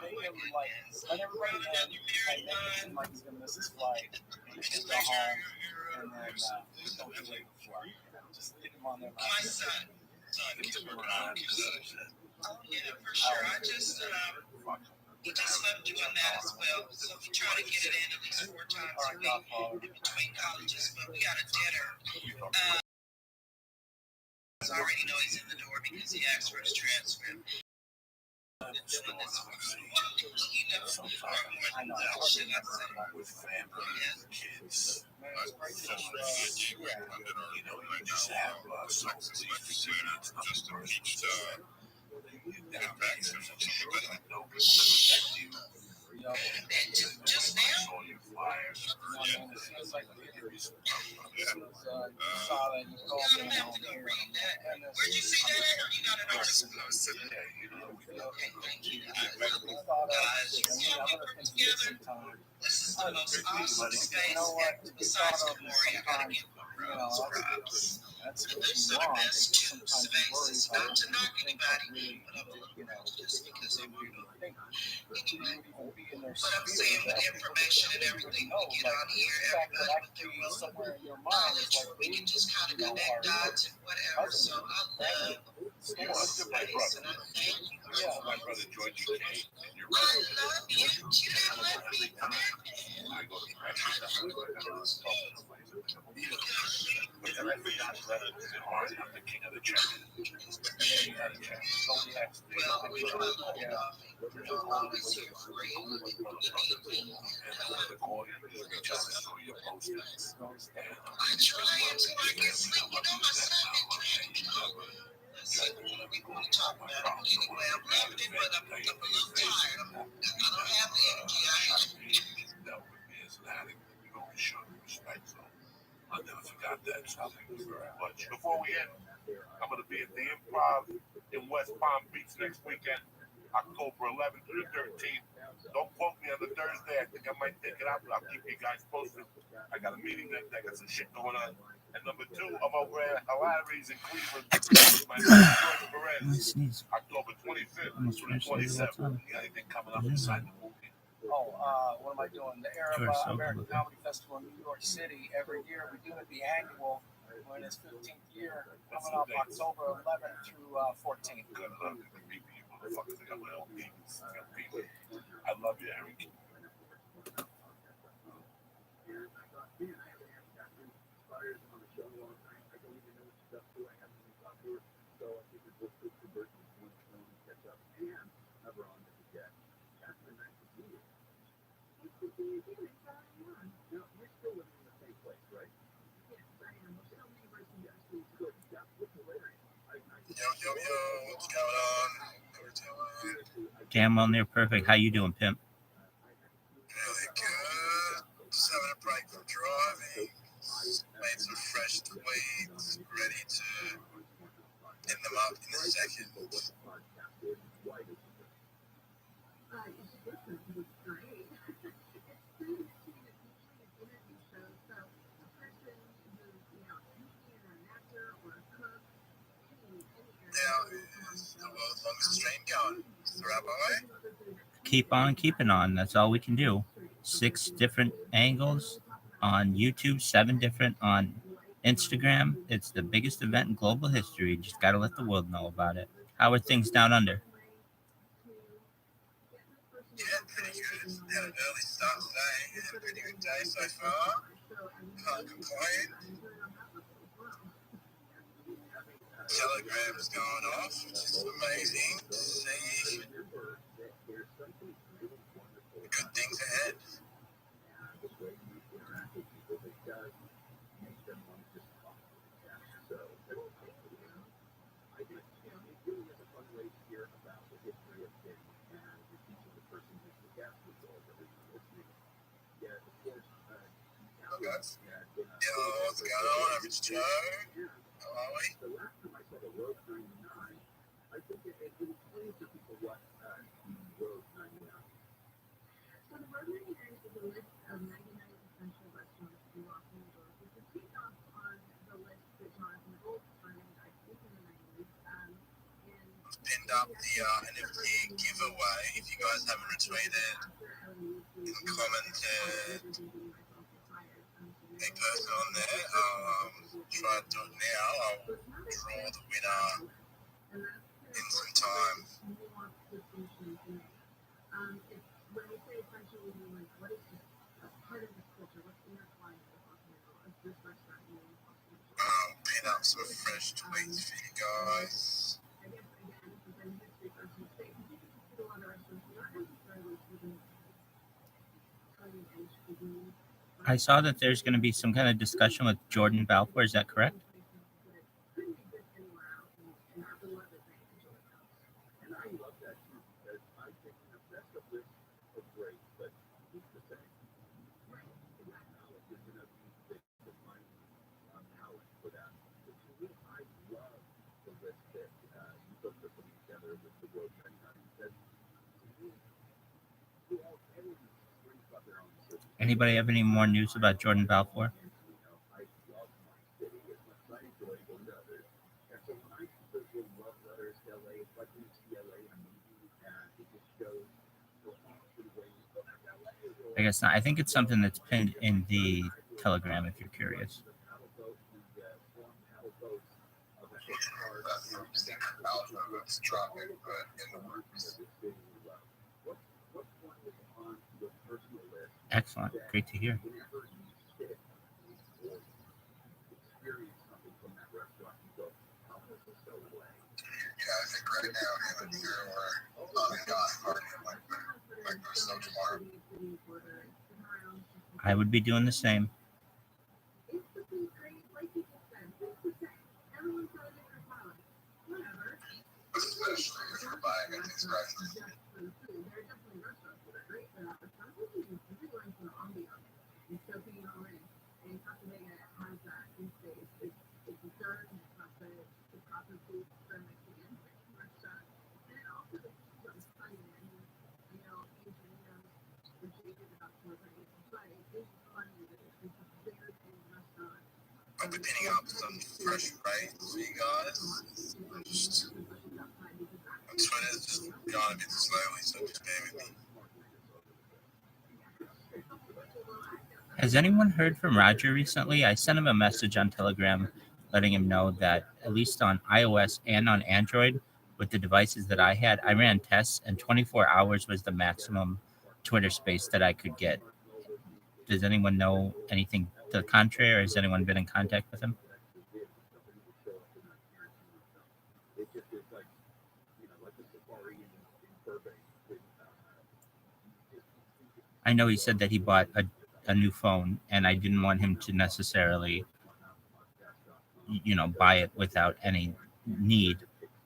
made him like let everybody in, like make it seem like he's gonna miss his flight. He can go home, and then just don't be late before. Just get him on there. My son can work on computers. Yeah, for sure. He just left doing that as well. So we try to get it in at least 4 times a week in between colleges. But we got a dinner. I already know he's in the door because he asked for his transcript. With family, kids, you just have so many students just to teach just now? Where'd you see that at, or you got it on? Okay, thank you. Guys, you see how we work together? This is the most awesome space besides Gloria. I gotta give props. They're some of the best two spaces, not to knock anybody, but I'm a little just because I'm anyway. But I'm saying with information and everything we get on here, everybody with their own knowledge, we can just kind of connect dots and whatever. So I love this space, and I thank you. My brother George came, and you're I love you. You didn't let me come in. I go to practice. I'm the king of the check. Well, we know I love you, I'm always here for you. I try until I get sleep. You know, my son been trying to come. We want to talk about it. Anyway, I'm loving it, but I'm a little tired. I don't have the energy I have. I never forgot that. So thank you very much. Before we end, I'm going to be at the Improv in West Palm Beach next weekend, October 11th through the 13th. Don't quote me on the Thursday. I think I might take it out, but I'll keep you guys posted. I got a meeting that day. I got some shit going on. And number 2, I'm over at Larry's in Cleveland. My George Perez, October 25th through the 27th. You got anything coming up inside the movie? What am I doing? The American Comedy Festival in New York City. Every year we do it, the annual. We're in its 15th year, coming up October 11th through 14th. Good luck to the people, you motherfuckers. I got my own people. I love you, Eric. Yo, what's going on? Damn well near perfect. How you doing, pimp? Really good. Just having a break from driving. Made some fresh tweets. Ready to hit them up in a second. Keep on keeping on. That's all we can do. 6 different angles on YouTube, 7 different on Instagram. It's the biggest event in global history. You just got to let the world know about it. How are things down under? Yeah, pretty good. Had an early start today. Had a pretty good day so far. Can't complain. Telegram's going off, which is amazing to see. Good things ahead. Guys. Yo, what's going on? Average Joe. How are we? Pinned up the NFT giveaway. If you guys haven't retweeted, commented a person on there, try to do it now. I'll draw the winner in some time. Pin up some fresh tweets for you guys. I saw that there's going to be some kind of discussion with Jordan Balfour. Is that correct? Anybody have any more news about Jordan Balfour? I guess not. I think it's something that's pinned in the Telegram if you're curious. Excellent. Great to hear. Yeah, I think right now him and Zero are on a yacht partying like there's no tomorrow. I would be doing the same. Especially if you're buying at these prices. I'll be pinning up some fresh rates for you guys. I'm Twitter's just going a bit slowly, so just bear with me. Has anyone heard from Roger recently? I sent him a message on Telegram letting him know that at least on iOS and on Android, with the devices that I had, I ran tests and 24 hours was the maximum Twitter space that I could get. Does anyone know anything to the contrary, or has anyone been in contact with him? I know he said that he bought a new phone, and I didn't want him to necessarily, buy it without any need.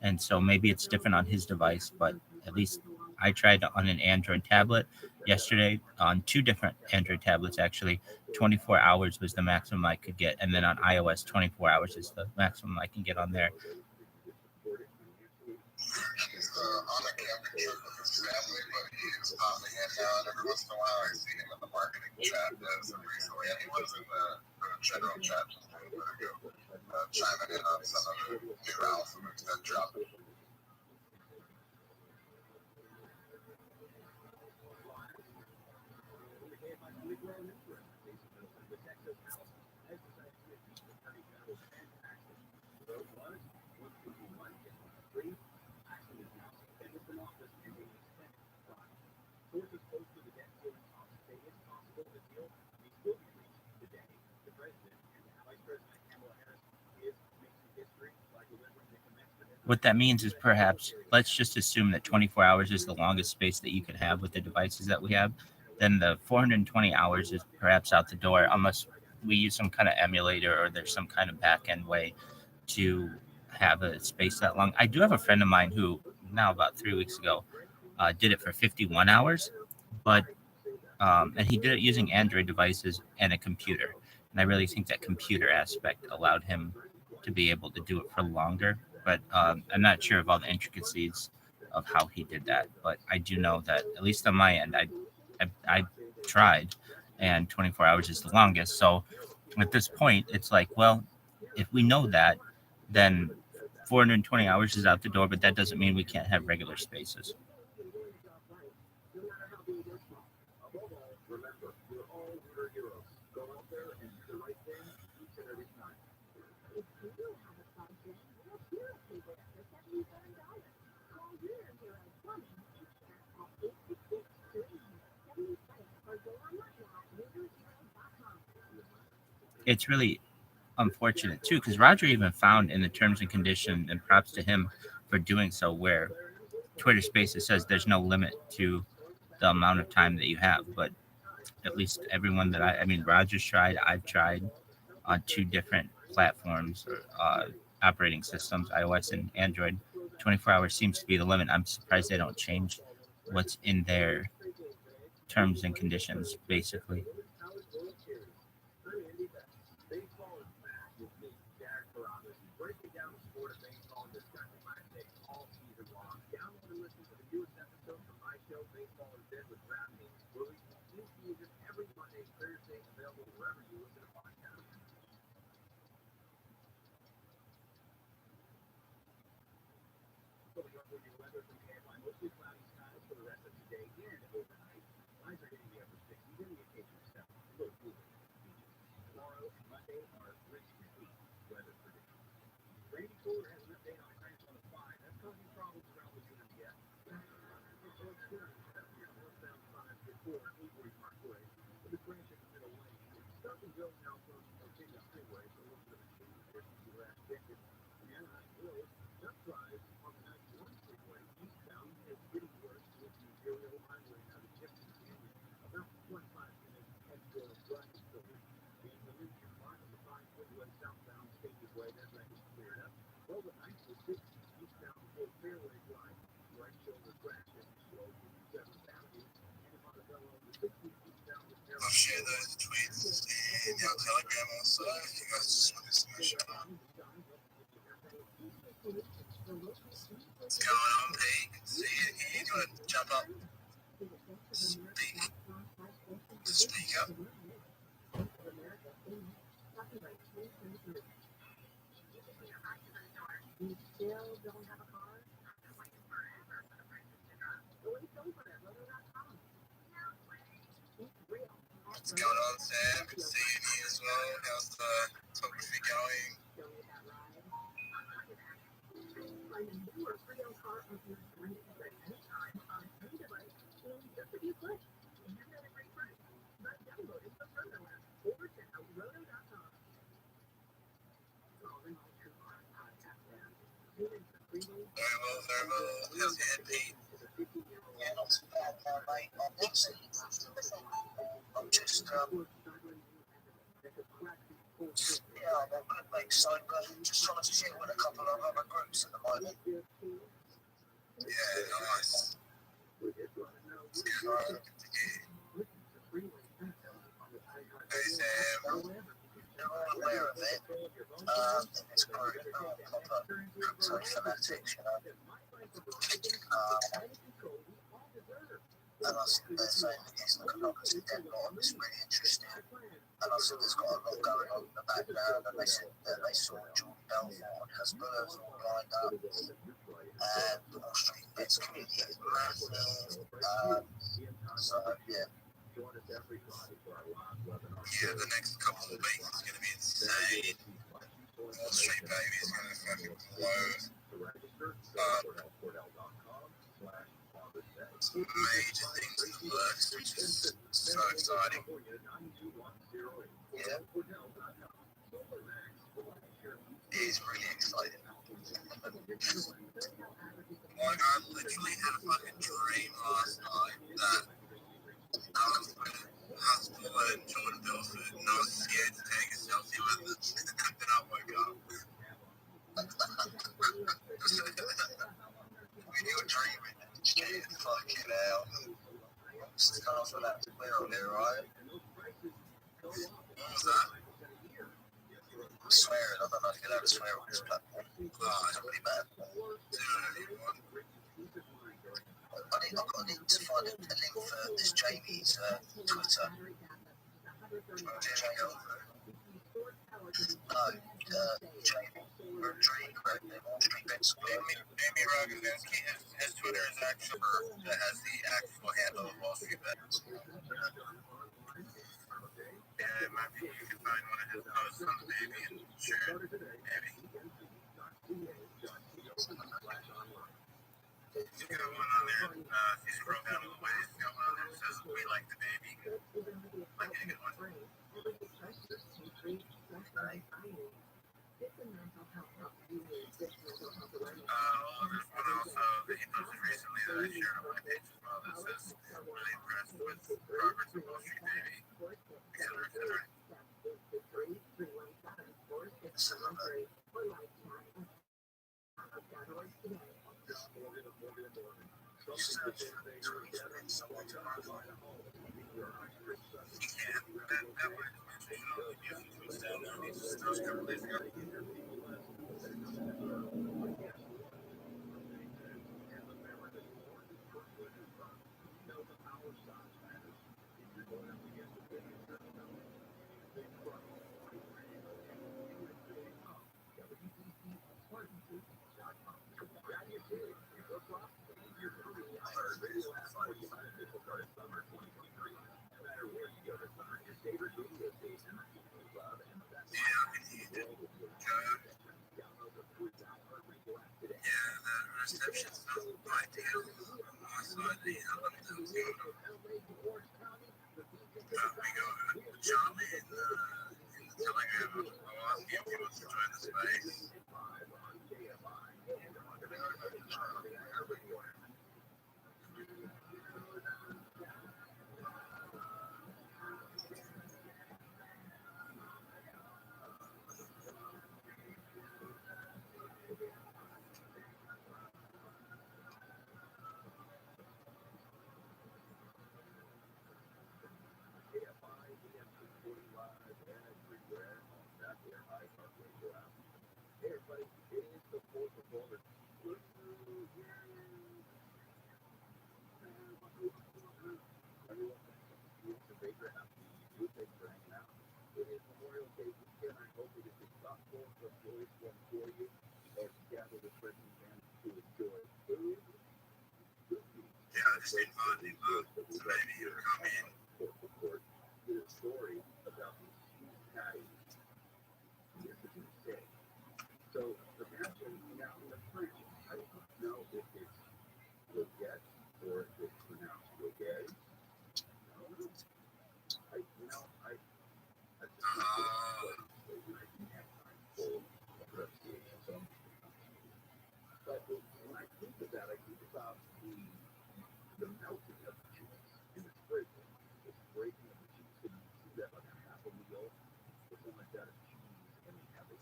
And so maybe it's different on his device, but at least I tried on an Android tablet yesterday, on 2 different Android tablets, actually. 24 hours was the maximum I could get. And then on iOS, 24 hours is the maximum I can get on there. He's on a camping trip with his family, but he is popping in now, and every once in a while I see him in the marketing chat. As of recently, and he was in the general chat just a little bit ago, chiming in on some of the new alphabets that dropped. What that means is perhaps let's just assume that 24 hours is the longest space that you could have with the devices that we have. Then the 420 hours is perhaps out the door, unless we use some kind of emulator or there's some kind of back end way to have a space that long. I do have a friend of mine who now about 3 weeks ago did it for 51 hours, but and he did it using Android devices and a computer. And I really think that computer aspect allowed him to be able to do it for longer. But I'm not sure of all the intricacies of how he did that. But I do know that, at least on my end, I tried, and 24 hours is the longest. So at this point, it's like, well, if we know that, then 420 hours is out the door, but that doesn't mean we can't have regular spaces. It's really unfortunate too, because Roger even found in the terms and condition, and props to him for doing so, where Twitter Spaces says there's no limit to the amount of time that you have. But at least everyone that I mean, Roger's tried, I've tried on 2 different platforms or operating systems, iOS and Android. 24 hours seems to be the limit. I'm surprised they don't change what's in their terms and conditions, basically. I'll share those tweets in our Telegram also if you guys just want to smash it up. What's going on, Pete? Good to see you here. Do you want to jump up? Speak up. What's going on, Sam? Good to see you here as well. How's the photography going? Very well. How's your head, Pete? Yeah, not too bad, mate. I'm just, yeah, I'm on good, mate. So, just trying to chill with a couple of other groups at the moment. Yeah, nice. It's good, right? Good to hear. Hey, Sam. They're all aware of it. In this group, proper crypto fanatics, you know. And I think they're saying that he's looking like a dead bot, it's really interesting. And I think there's got a lot going on in the background, and they said that they saw Jordan Belfort and Hesper's all lined up. And the Wall Street Bets community is massive. So, yeah. Yeah, the next couple of weeks is going to be insane. Wall Street Baby is going to fucking blow. Major things in the works, which is so exciting. Yeah. It is really exciting. Like, I literally had a fucking dream last night that I was with Haskell and Jordan Belfort, and I was scared to take a selfie with them. And then I woke up. When you're dreaming, shit, fucking hell. Just cut off of that clear on there, right? What was that? Swearing, I don't know if you're allowed to swear on this platform. Oh, it's pretty bad. I've got to need to find a link for this Jamie's Twitter. Jamie. Amy Rogozinski, his Twitter is actually that has the actual handle you scroll down a little ways, it's got one of them that says, "We like the baby." Might be a good one. There's one also that he posted recently that I shared on my page as well that says, "Really impressed with progress of Wall Street Baby," etc., etc. Reception's not ideal on my side either. Let me tell you what's going on. We got Charlie in the Telegram. I'll ask him if he wants to join the space. Yeah, I just invited him up, so maybe he'll come in.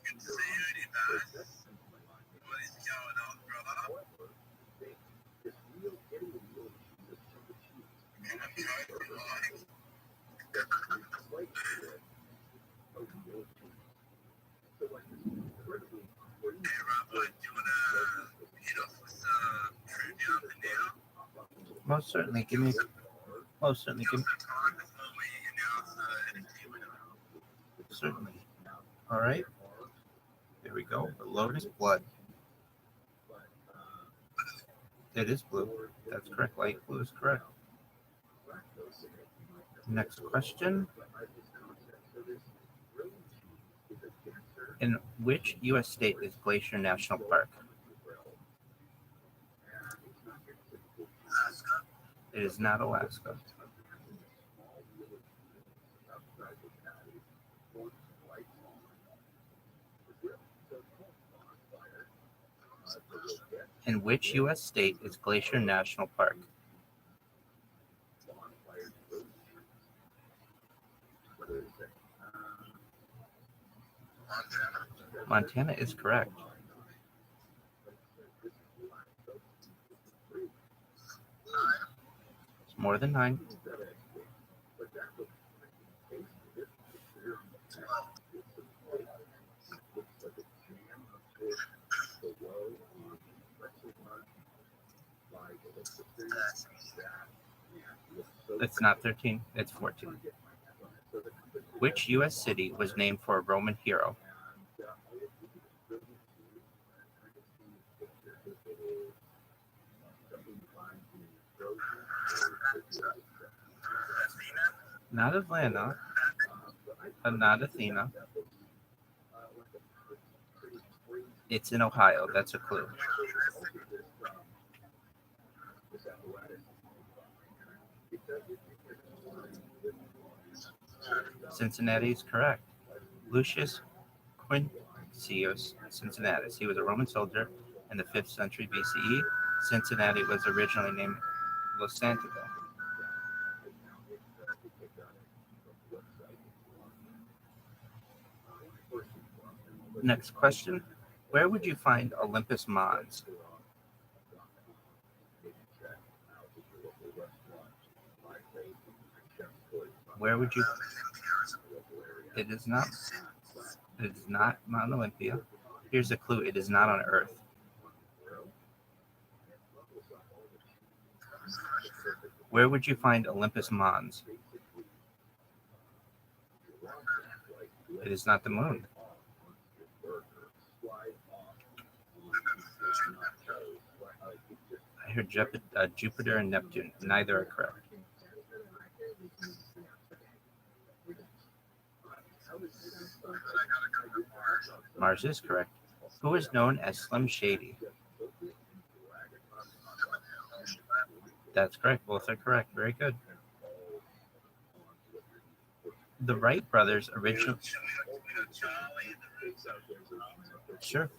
Good to see you, Eddie. What is going on, brother? Hey, Rabbi, do you want to hit off with trivia for now? Most certainly. Give me. Most certainly. Give me. Time before we announce the NFT winner. Certainly. All right. There we go. The loading blood. It is blue. That's correct. Light blue is correct. Next question. In which U.S. state is Glacier National Park? It is not Alaska. In which U.S. state is Glacier National Park? Montana is correct. It's more than 9. It's not 13. It's 14. Which U.S. city was named for a Roman hero? Not Atlanta, not Athena. It's in Ohio. That's a clue. Cincinnati is correct. Lucius Quinctius Cincinnatus. He was a Roman soldier in the 5th century BCE. Cincinnati was originally named Losantico. Next question. Where would you find Olympus Mons? Where would you? It is not. It is not Mount Olympia. Here's a clue. It is not on Earth. Where would you find Olympus Mons? It is not the moon. I heard Jupiter and Neptune. Neither are correct. Mars is correct. Who is known as Slim Shady? That's correct. Both are correct. Very good. The Wright brothers originally. Sure.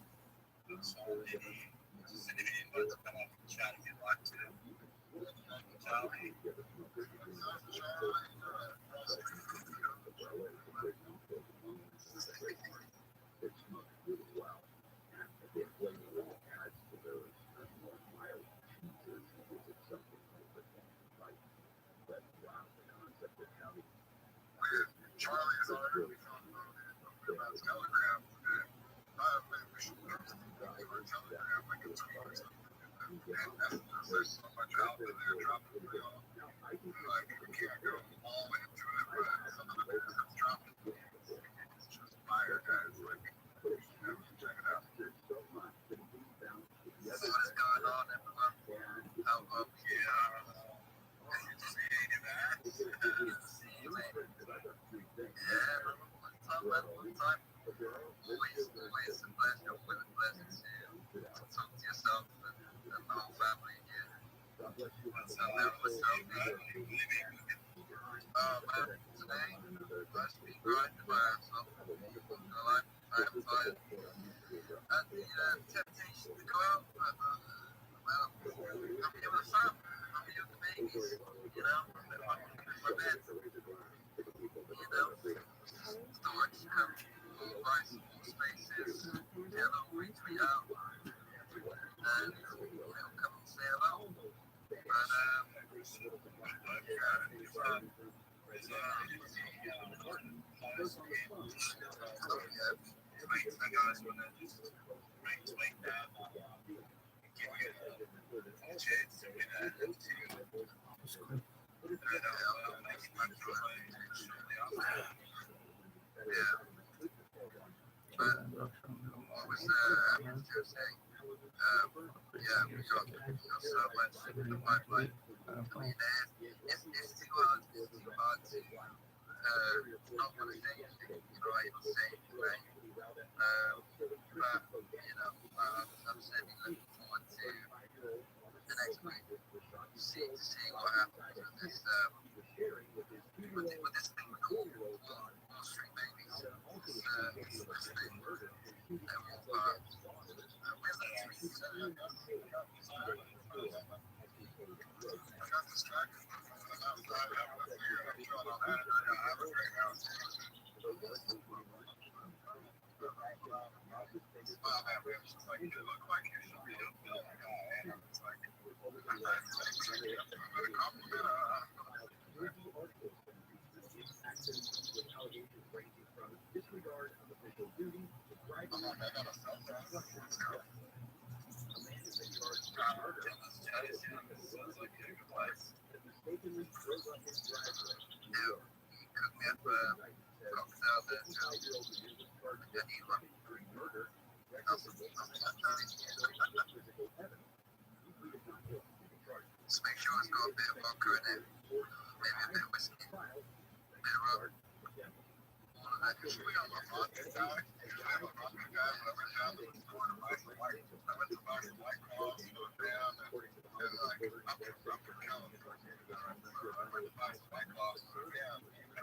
And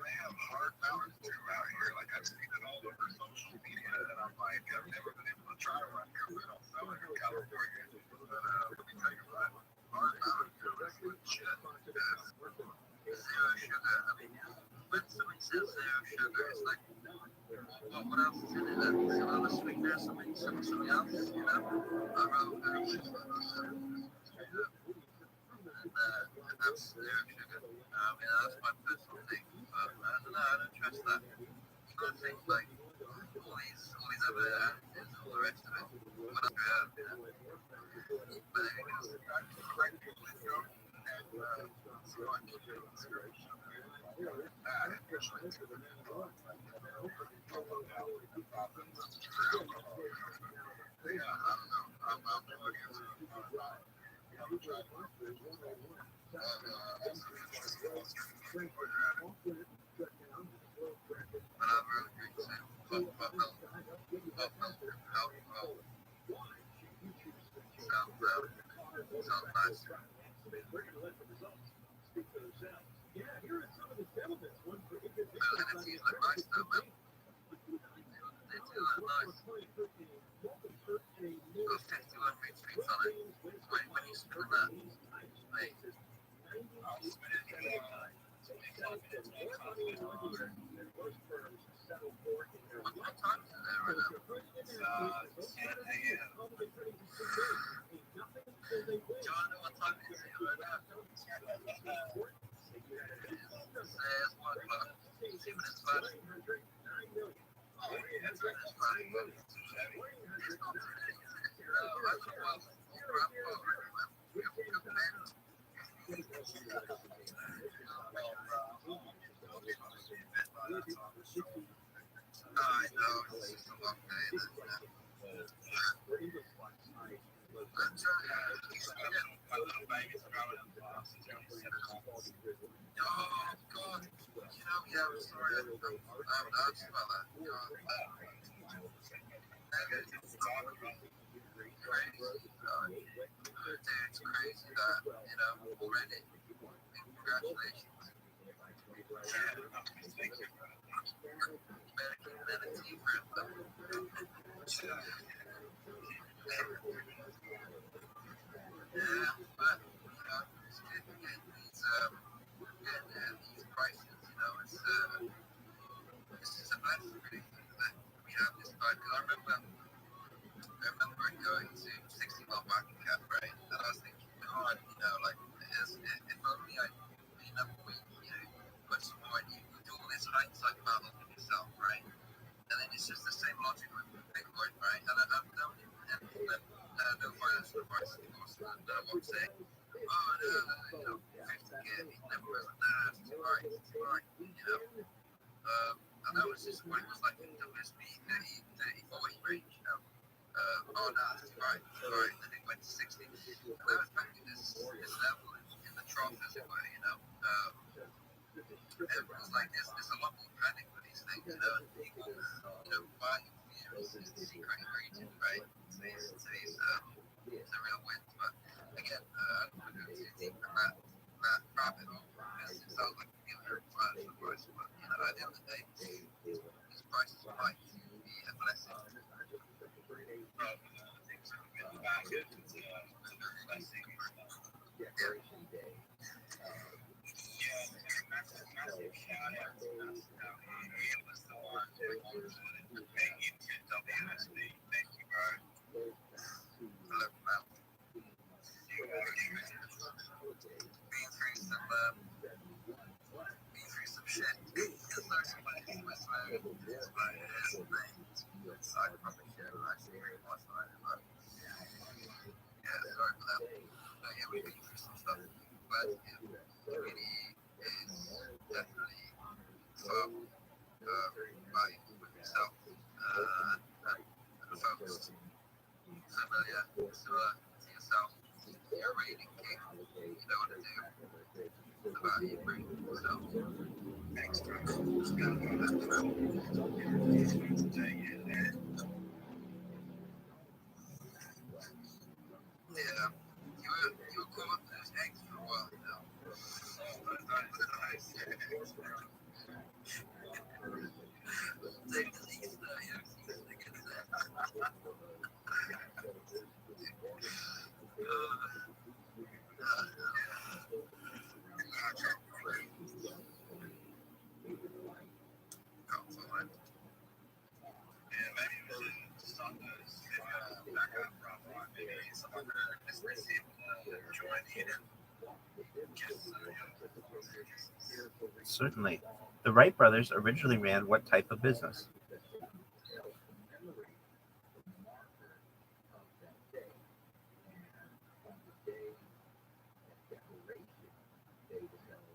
they have hard mountains too out here. Like I've seen it all over social media, and I'm like, I've never been able to try one because they don't sell it in California. But let me tell you what, hard mountain dew is legit. Zero sugar. I mean, when somebody says zero sugar, it's like, well, what else is in it? Some other sweetener, something else, you know? I wrote, and that's zero sugar. That's my personal thing. But I don't know, I don't trust that. You got things like all these other additives, all the rest of it. What else do you have? But anyways, I know, it's just a long day. Oh, God. You know, yeah, I'm sorry. I'm nuts about that. It's crazy that, you know, already. Congratulations. Yeah, but, you know, it's good to get these prices, you know, it's just a blessing, really, that we have this time. Because I remember going to 60 mile market cap, right? And I was thinking, God, you know, like, if only I, you know, put some more and you do all this hindsight about on yourself, right? And then it's just the same logic with Bitcoin, right? And no financial advice, of course, and what I'm saying, oh, no, you know, 50K, never really, nah, it's too high, you know? And that was just when it was like in WSB 30, 40 range, you know? Oh, no, it's too high, and then it went to 60. And I was back in this level in the trough, as it were, you know? It was like there's a lot more panic with these things, you know? And people, you know, buying fears is the secret ingredient, right? It's a real win, but again, I don't want to go too deep in that rabbit hole. It sounds like a financial advice, but you know, at the end of the day, these prices might be a blessing. Things are in the back, it's a blessing. Massive shout out to us. He was the one who ordered paying into WSB. Thank you, bro. Hello, man. Been through some shit. Because there's so many things with my so I probably should have actually heard last night, but yeah, sorry for that. But yeah, we've been through some stuff. But yeah, community is definitely some value with yourself and focused. Similar to yourself. You're a reading king. You know what to do. It's about you bringing yourself extra. Just go on that trail. Yeah. You were caught those eggs for a while now. Certainly. The Wright brothers originally ran what type of business?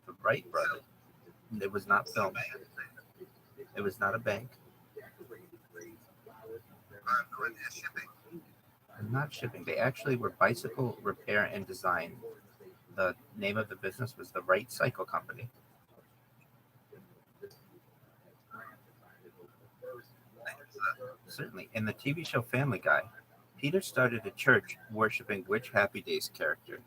The Wright brothers. It was not film. It was not a bank. Not shipping. They actually were bicycle repair and design. The name of the business was the Wright Cycle Company. Certainly. In the TV show Family Guy, Peter started a church worshiping which Happy Days character?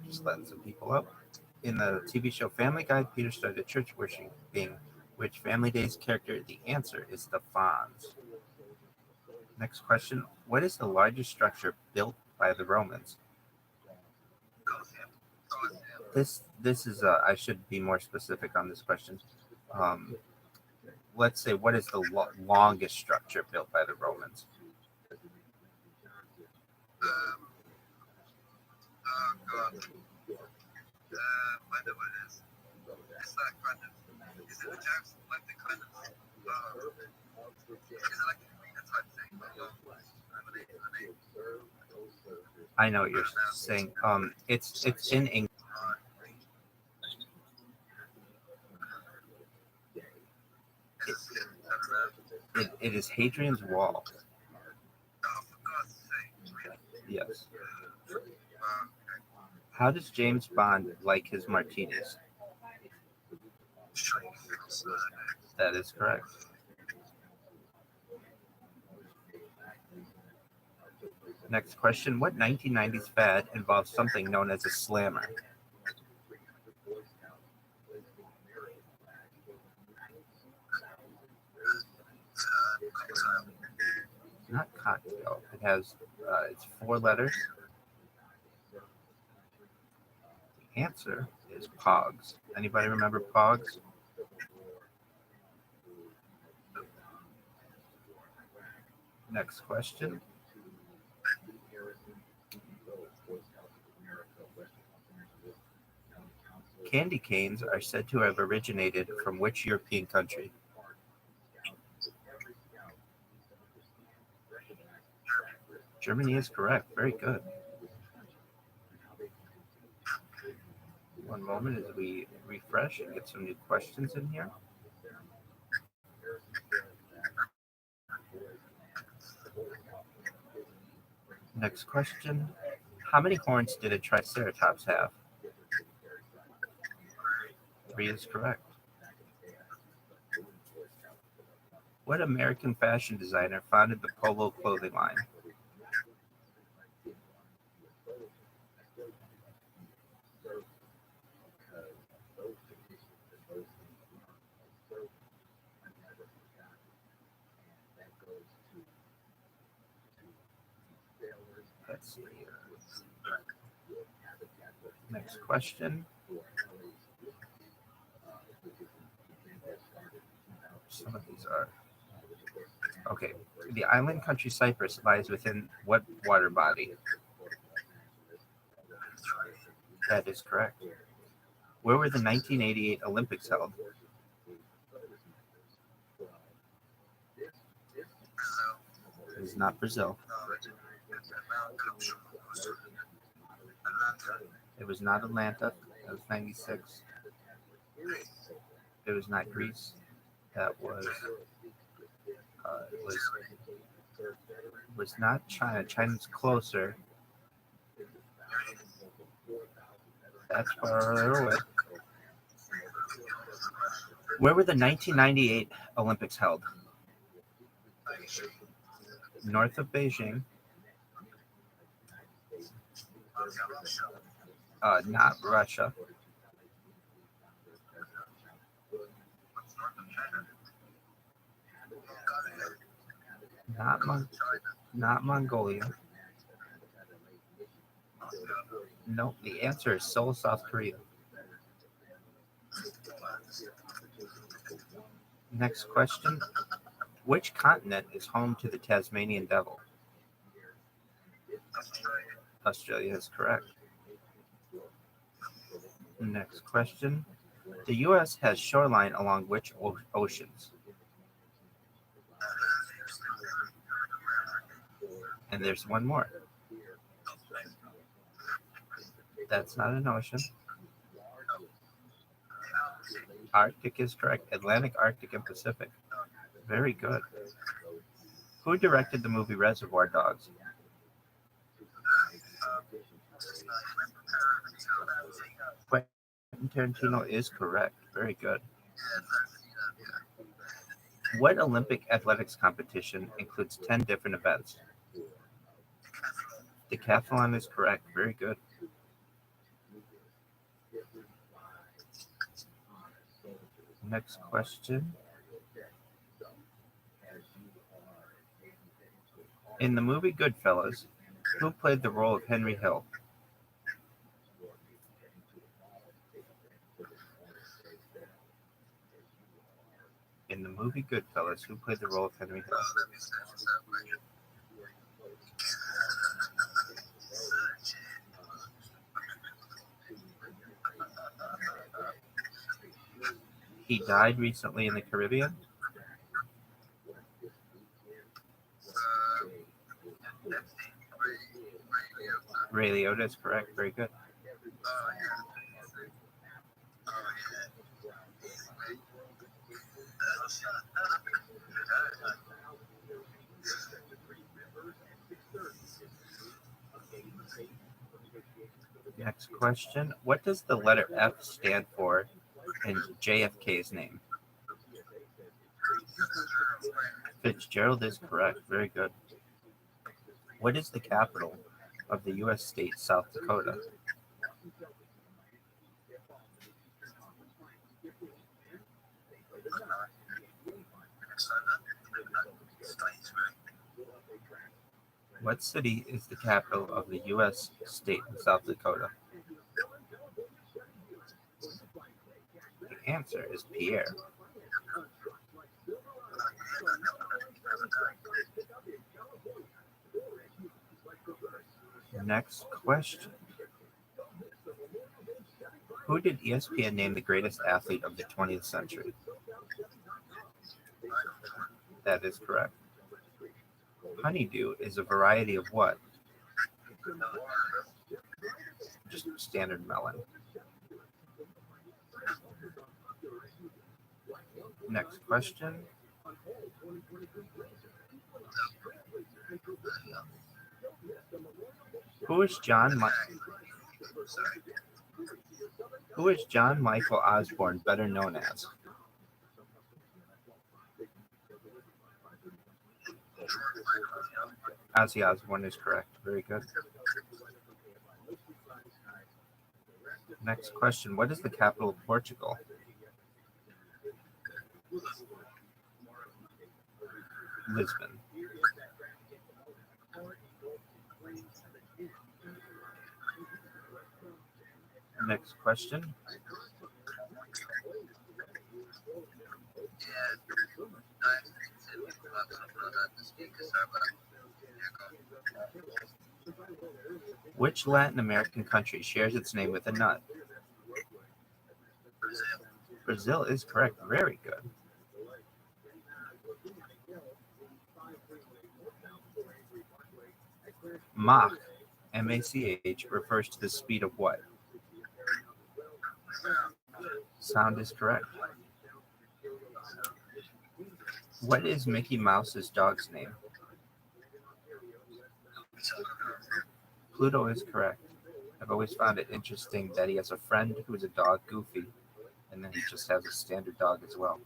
Just letting some people up. In the TV show Family Guy, Peter started a church worshiping which Family Days character? The answer is the Fonz. Next question. What is the largest structure built by the Romans? This is I should be more specific on this question. Let's say, what is the longest structure built by the Romans? I know what you're saying. It's in English. It is Hadrian's Wall. Yes. How does James Bond like his martinis? That is correct. Next question. What 1990s fad involves something known as a slammer? Not cocktail. It has, it's 4 letters. The answer is Pogs. Anybody remember Pogs? Next question. Candy canes are said to have originated from which European country? Germany is correct. Very good. One moment as we refresh and get some new questions in here. Next question. How many horns did a triceratops have? 3 is correct. What American fashion designer founded the Polo clothing line? Let's see here. Next question. Some of these are. Okay. The island country Cyprus lies within what water body? That is correct. Where were the 1988 Olympics held? It is not Brazil. It was not Atlanta. That was 96. It was not Greece. That was was not China. China's closer. That's far away. Where were the 1998 Olympics held? North of Beijing. Not Russia. Not Mongolia. No, the answer is Seoul, South Korea. Next question. Which continent is home to the Tasmanian devil? Australia is correct. Next question. The U.S. has shoreline along which oceans? And there's one more. That's not an ocean. Arctic is correct. Atlantic, Arctic, and Pacific. Very good. Who directed the movie Reservoir Dogs? Quentin Tarantino is correct. Very good. What Olympic athletics competition includes 10 different events? Decathlon is correct. Very good. Next question. In the movie Goodfellas, who played the role of Henry Hill? In the movie Goodfellas, who played the role of Henry Hill? He died recently in the Caribbean? Ray Liotta is correct. Very good. Next question. What does the letter F stand for in JFK's name? Fitzgerald is correct. Very good. What is the capital of the U.S. state South Dakota? What city is the capital of the U.S. state of South Dakota? The answer is Pierre. Next question. Who did ESPN name the greatest athlete of the 20th century? That is correct. Honeydew is a variety of what? Just standard melon. Next question. Who is John Michael Osborne better known as? Ozzy Osbourne is correct. Very good. Next question. What is the capital of Portugal? Lisbon. Next question. Which Latin American country shares its name with a nut? Brazil is correct. Very good. Mach, M-A-C-H, refers to the speed of what? Sound is correct. What is Mickey Mouse's dog's name? Pluto is correct. I've always found it interesting that he has a friend who's a dog, Goofy, and then he just has a standard dog as well.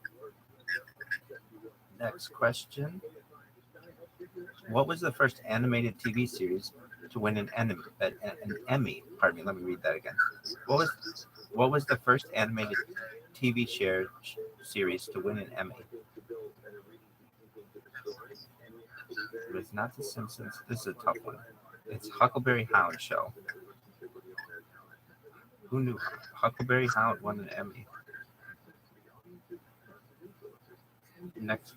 Next question. What was the first animated TV series to win an Emmy? Pardon me, let me read that again. What was the first animated TV series to win an Emmy? It was not The Simpsons. This is a tough one. It's Huckleberry Hound Show. Who knew Huckleberry Hound won an Emmy? Next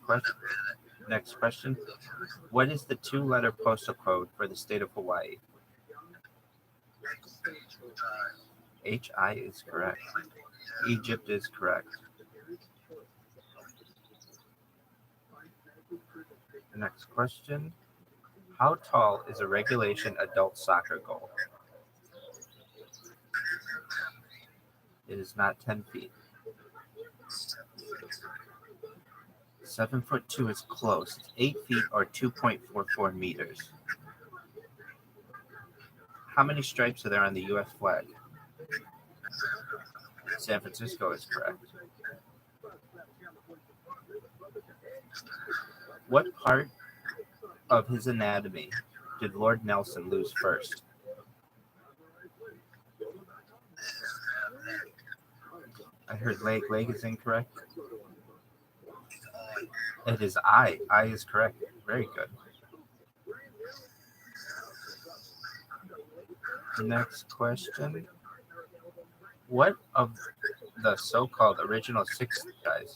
question. What is the 2-letter postal code for the state of Hawaii? HI is correct. Egypt is correct. Next question. How tall is a regulation adult soccer goal? It is not 10 feet. 7'2" is close. It's 8 feet or 2.44 meters. How many stripes are there on the U.S. flag? San Francisco is correct. What part of his anatomy did Lord Nelson lose first? I heard leg. Leg is incorrect. It is eye. Eye is correct. Very good. Next question. What of the so-called original 6 guys?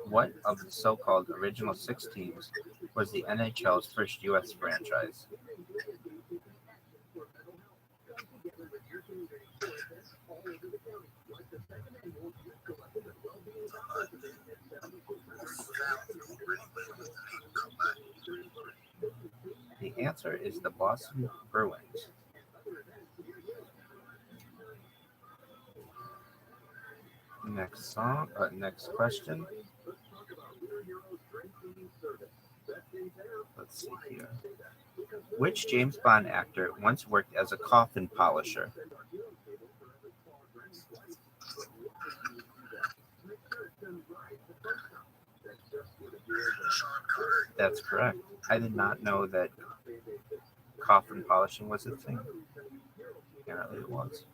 What of the so-called original 6 teams was the NHL's first U.S. franchise? The answer is the Boston Bruins. Next question. Let's see here. Which James Bond actor once worked as a coffin polisher? That's correct. I did not know that coffin polishing was a thing. Apparently it was.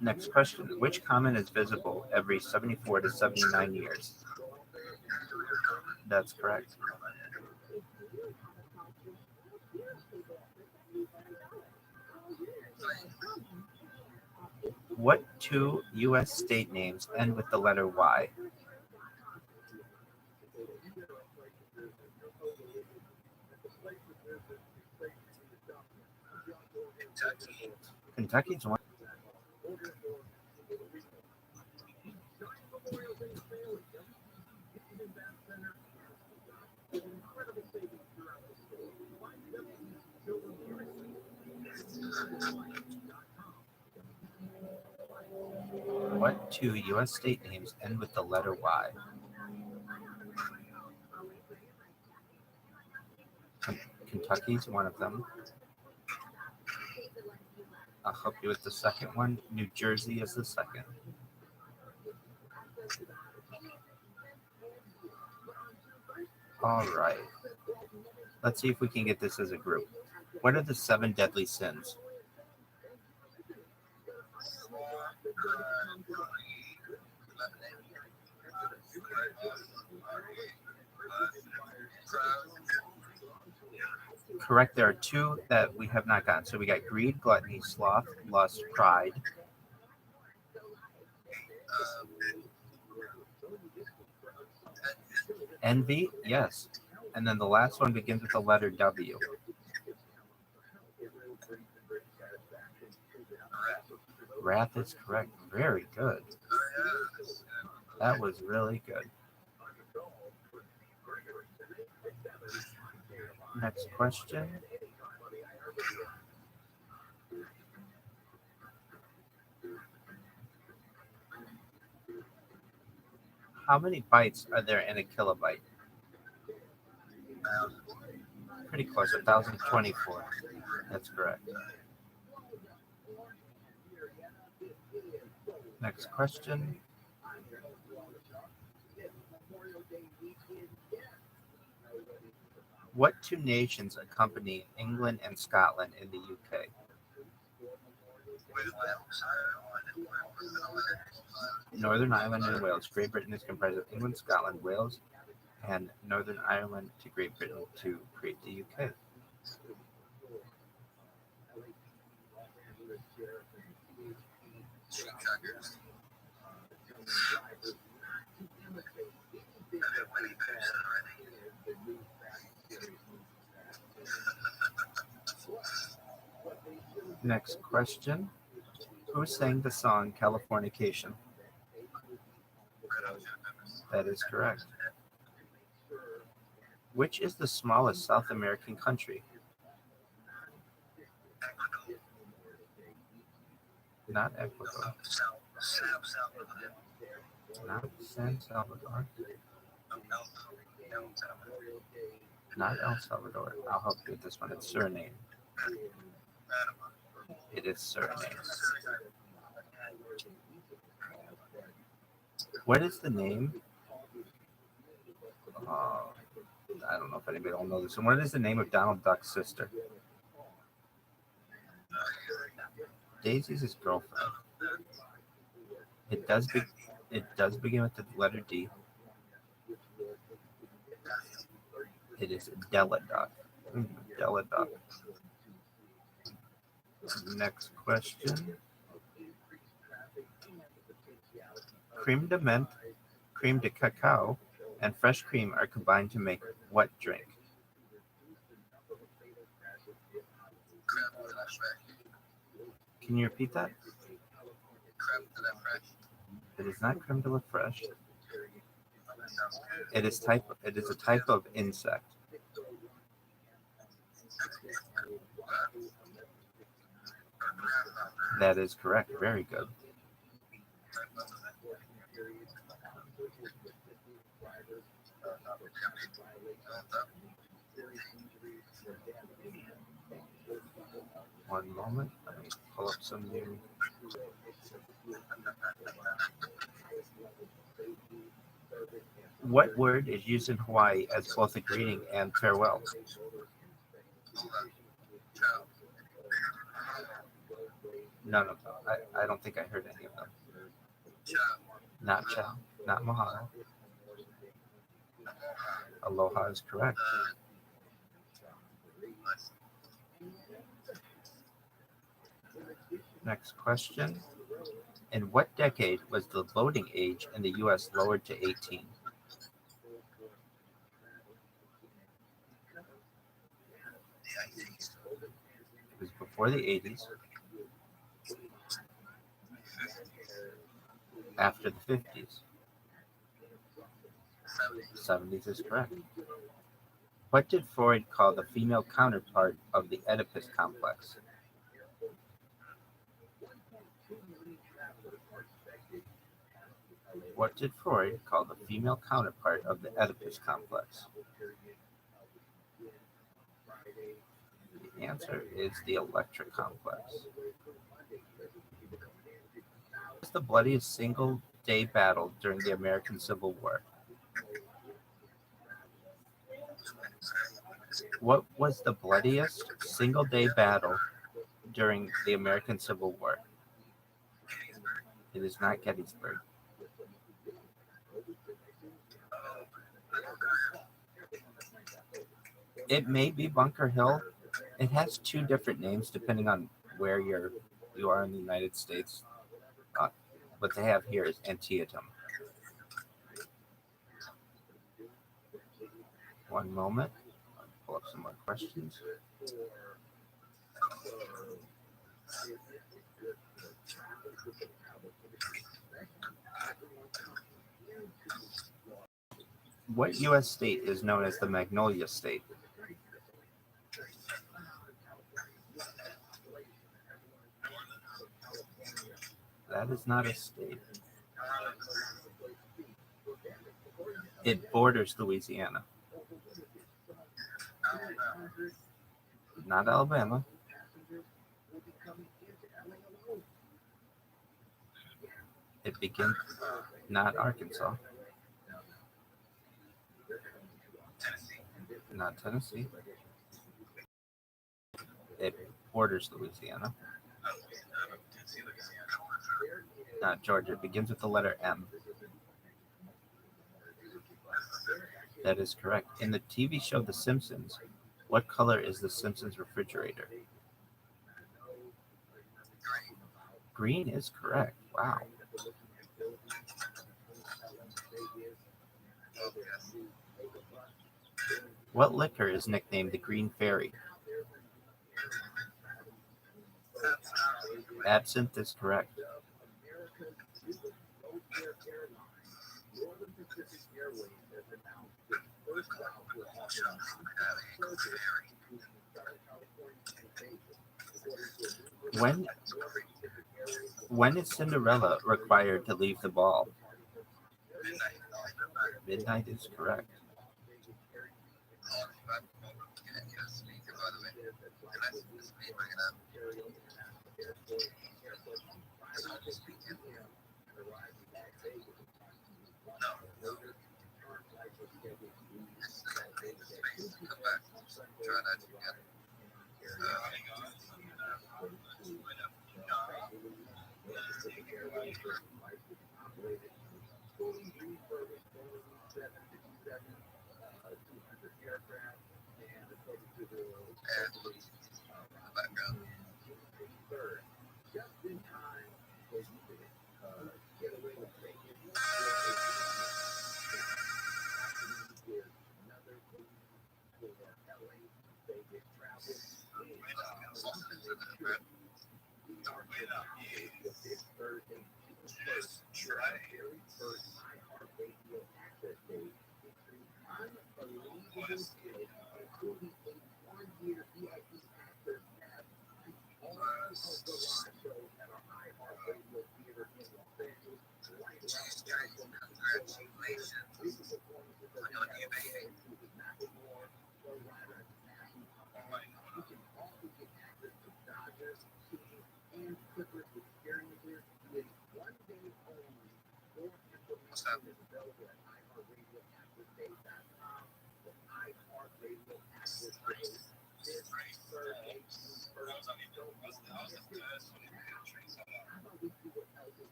Next question. Which comet is visible every 74 to 79 years? That's correct. What 2 U.S. state names end with the letter Y? Kentucky's one. What 2 U.S. state names end with the letter Y? Kentucky's one of them. I'll help you with the second one. New Jersey is the second. All right. Let's see if we can get this as a group. What are the 7 deadly sins? Correct. There are 2 that we have not gotten. So we got greed, gluttony, sloth, lust, pride. Envy, yes. And then the last one begins with the letter W. Wrath is correct. Very good. That was really good. Next question. How many bytes are there in a kilobyte? Pretty close, 1,024. That's correct. Next question. What 2 nations accompany England and Scotland in the UK? Northern Ireland and Wales. Great Britain is comprised of England, Scotland, Wales, and Northern Ireland to Great Britain to create the UK. Next question. Who sang the song Californication? That is correct. Which is the smallest South American country? Not Ecuador. Not San Salvador. Not El Salvador. I'll help you with this one. It's Suriname. It is Suriname. What is the name? I don't know if anybody will know this. And what is the name of Donald Duck's sister? Daisy's his girlfriend. It does begin with the letter D. It is Della Duck. Della Duck. Next question. Creme de menthe, creme de cacao, and fresh cream are combined to make what drink? Can you repeat that? It is not creme de la fresh. It is a type of insect. That is correct. Very good. One moment. Let me pull up some new. What word is used in Hawaii as both a greeting and farewell? None of them. I don't think I heard any of them. Not ciao. Not mahalo. Aloha is correct. Next question. In what decade was the voting age in the U.S. lowered to 18? It was before the 80s. After the 50s. 70s is correct. What did Freud call the female counterpart of the Oedipus complex? What did Freud call the female counterpart of the Oedipus complex? The answer is the Electra complex. What was the bloodiest single-day battle during the American Civil War? What was the bloodiest single-day battle during the American Civil War? It is not Gettysburg. It may be Bunker Hill. It has two different names depending on where you are in the United States. What they have here is Antietam. One moment. I'll pull up some more questions. What U.S. state is known as the Magnolia State? That is not a state. It borders Louisiana. Not Alabama. It begins, not Arkansas. Not Tennessee. It borders Louisiana. Georgia. It begins with the letter M. That is correct. In the TV show The Simpsons, what color is the Simpsons refrigerator? Green is correct. Wow. What liquor is nicknamed the Green Fairy? Absinthe is correct. When is Cinderella required to leave the ball? Midnight is correct.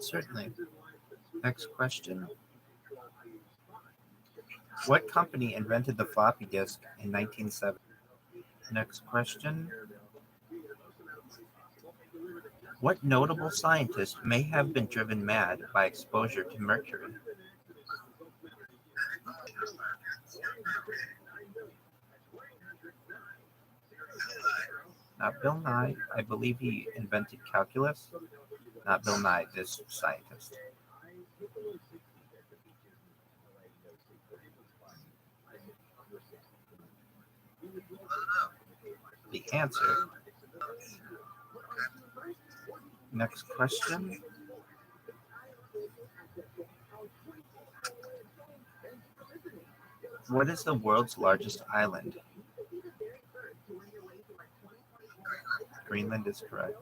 Certainly. Next question. What company invented the floppy disk in 1970? Next question. What notable scientist may have been driven mad by exposure to mercury? Not Bill Nye. I believe he invented calculus. Not Bill Nye, this scientist. The answer. Next question. What is the world's largest island? Greenland is correct.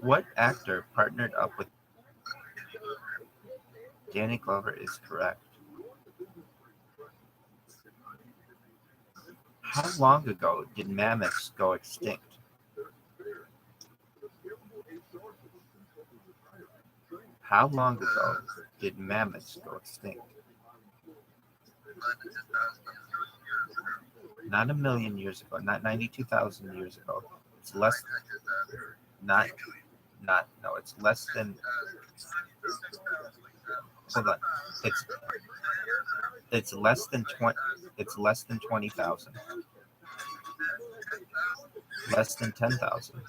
What actor partnered up with Danny Glover is correct. How long ago did mammoths go extinct? How long ago did mammoths go extinct? Not a million years ago, not 92,000 years ago. It's less, it's less than, hold on. It's less than 20,000. Less than 10,000.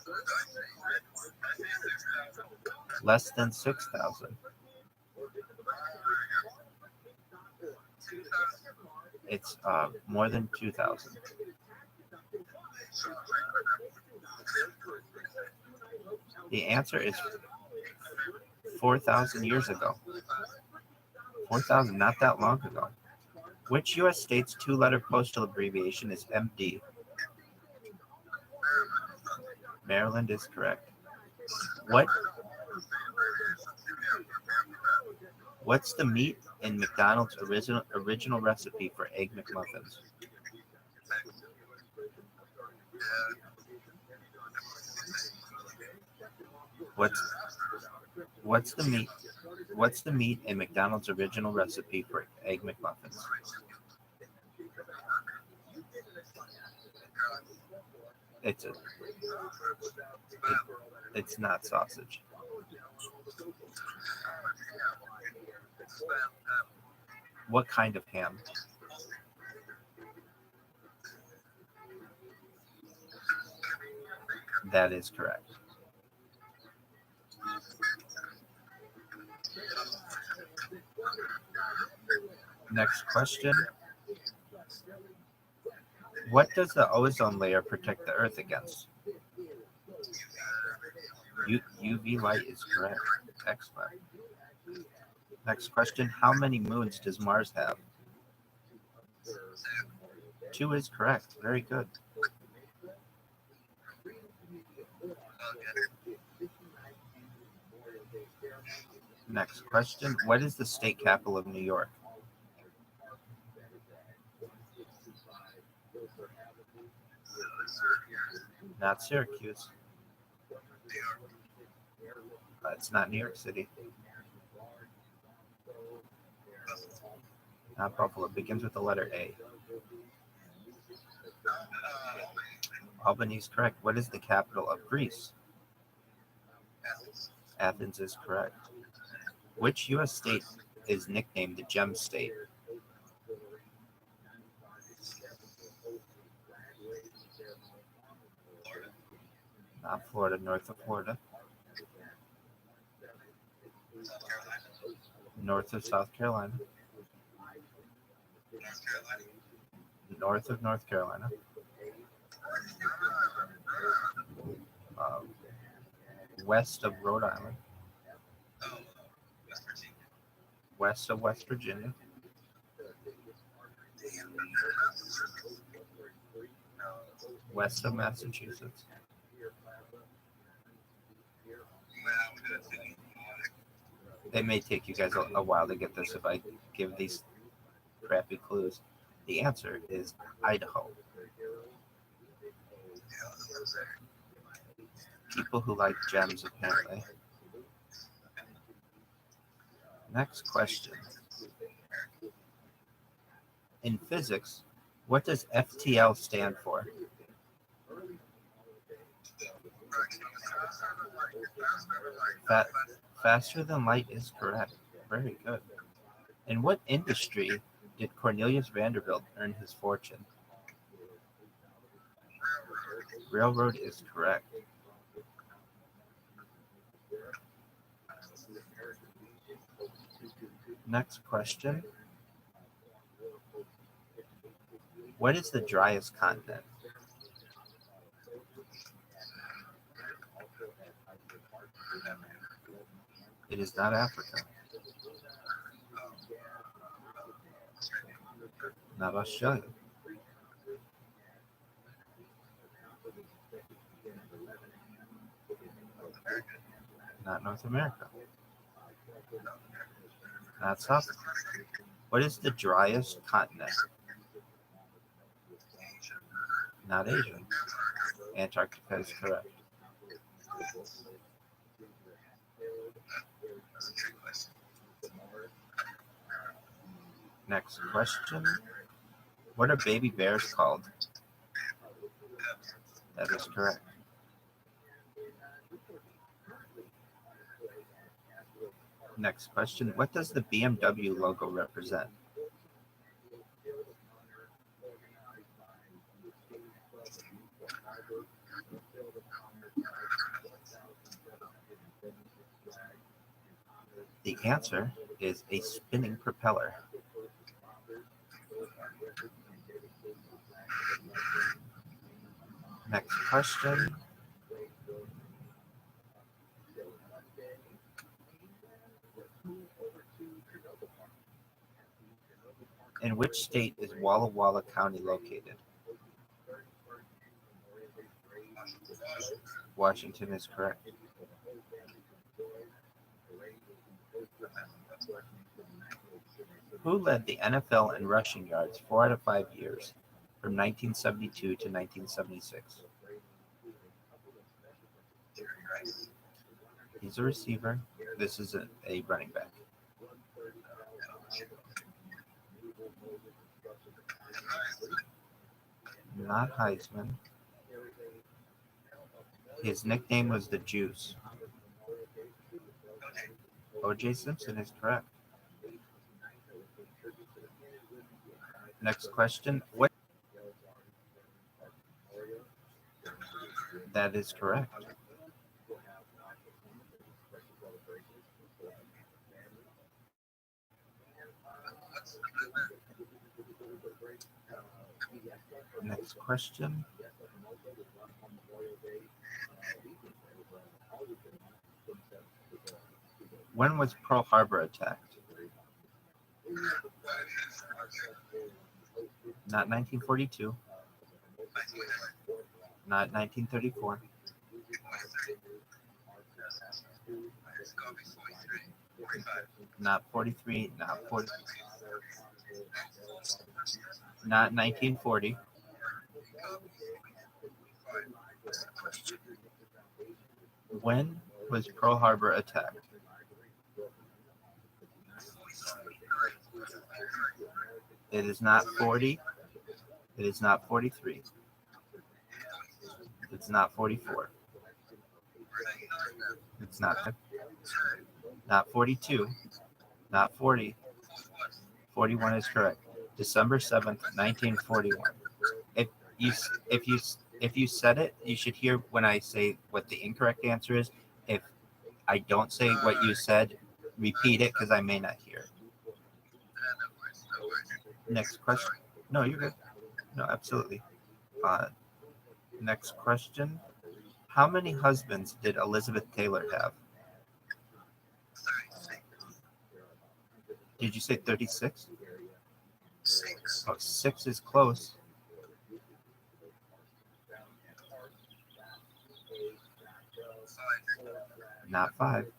Less than 6,000. It's more than 2,000. The answer is 4,000 years ago. 4,000, not that long ago. Which U.S. state's two-letter postal abbreviation is MD? Maryland is correct. What's the meat in McDonald's original recipe for Egg McMuffins? What's the meat in McDonald's original recipe for Egg McMuffins? It's not sausage. What kind of ham? That is correct. Next question. What does the ozone layer protect the Earth against? UV light is correct. Excellent. Next question. How many moons does Mars have? 2 is correct. Very good. Next question. What is the state capital of New York? Not Syracuse. It's not New York City. Not Buffalo. It begins with the letter A. Albany is correct. What is the capital of Greece? Athens is correct. Which U.S. state is nicknamed the Gem State? Not Florida, north of Florida. North of South Carolina. North of North Carolina. West of Rhode Island. West of West Virginia. West of Massachusetts. It may take you guys a while to get this if I give these crappy clues. The answer is Idaho. People who like gems, apparently. Next question. In physics, what does FTL stand for? Faster than light is correct. Very good. In what industry did Cornelius Vanderbilt earn his fortune? Railroad is correct. Next question. What is the driest continent? It is not Africa. Not Australia. Not North America. Not South. What is the driest continent? Not Asia. Antarctica is correct. Next question. What are baby bears called? That is correct. Next question. What does the BMW logo represent? The answer is a spinning propeller. Next question. In which state is Walla Walla County located? Washington is correct. Who led the NFL in rushing yards 4 out of 5 years from 1972 to 1976? He's a receiver. This is a running back. Not Heisman. His nickname was the Juice. O.J. Simpson is correct. Next question. What? That is correct. Next question. When was Pearl Harbor attacked? Not 1942. Not 1934. Not 43. Not 40. Not 1940. When was Pearl Harbor attacked? It is not 40. It is not 43. It's not 44. It's not 42. Not 40. 41 is correct. December 7th, 1941. If you said it, you should hear when I say what the incorrect answer is. If I don't say what you said, repeat it because I may not hear it. Next question. No, you're good. No, absolutely. Next question. How many husbands did Elizabeth Taylor have? Did you say 36? 6. Oh, 6 is close. Not 5.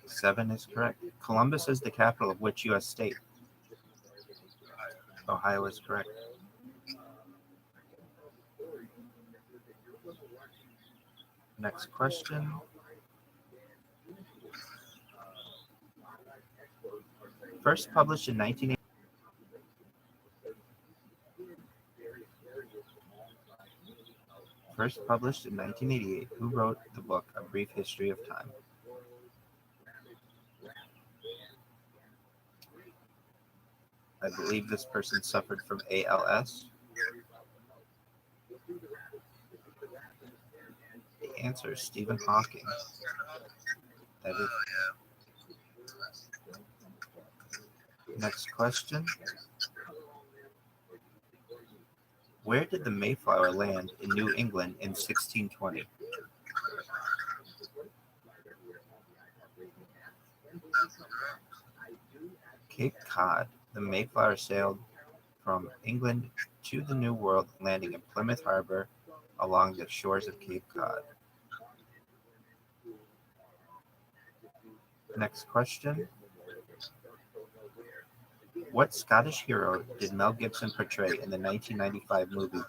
7 is correct. Columbus is the capital of which U.S. state? Ohio is correct. Next question. First published in 1980. First published in 1988. Who wrote the book A Brief History of Time? I believe this person suffered from ALS. The answer is Stephen Hawking. That is. Next question. Where did the Mayflower land in New England in 1620? Cape Cod. The Mayflower sailed from England to the New World, landing in Plymouth Harbor along the shores of Cape Cod. Next question. What Scottish hero did Mel Gibson portray in the 1995 movie?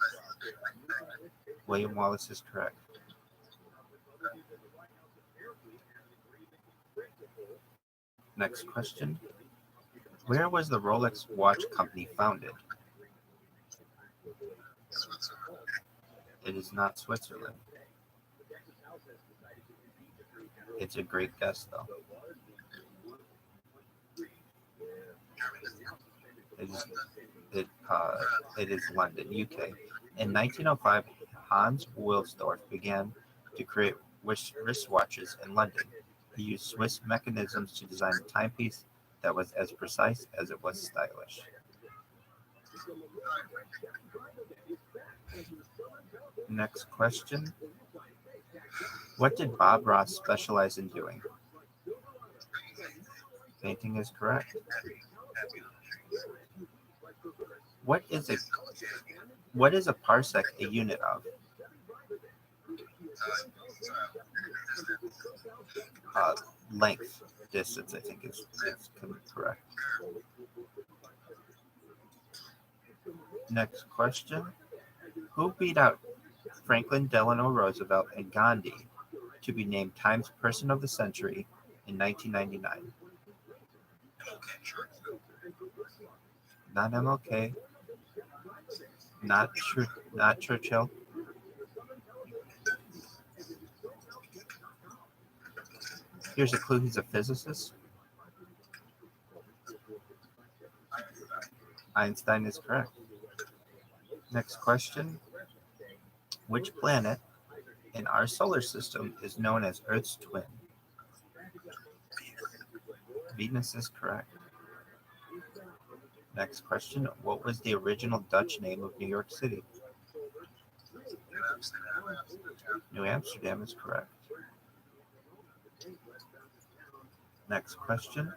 William Wallace is correct. Next question. Where was the Rolex watch company founded? It is not Switzerland. It's a great guess, though. It is London, UK. In 1905, Hans Wilsdorf began to create wristwatches in London. He used Swiss mechanisms to design a timepiece that was as precise as it was stylish. Next question. What did Bob Ross specialize in doing? Painting is correct. What is a parsec a unit of? Length, distance, I think is correct. Next question. Who beat out Franklin Delano Roosevelt and Gandhi to be named Times Person of the Century in 1999? Not MLK. Not Churchill. Here's a clue. He's a physicist. Einstein is correct. Next question. Which planet in our solar system is known as Earth's twin? Venus is correct. Next question. What was the original Dutch name of New York City? New Amsterdam is correct. Next question.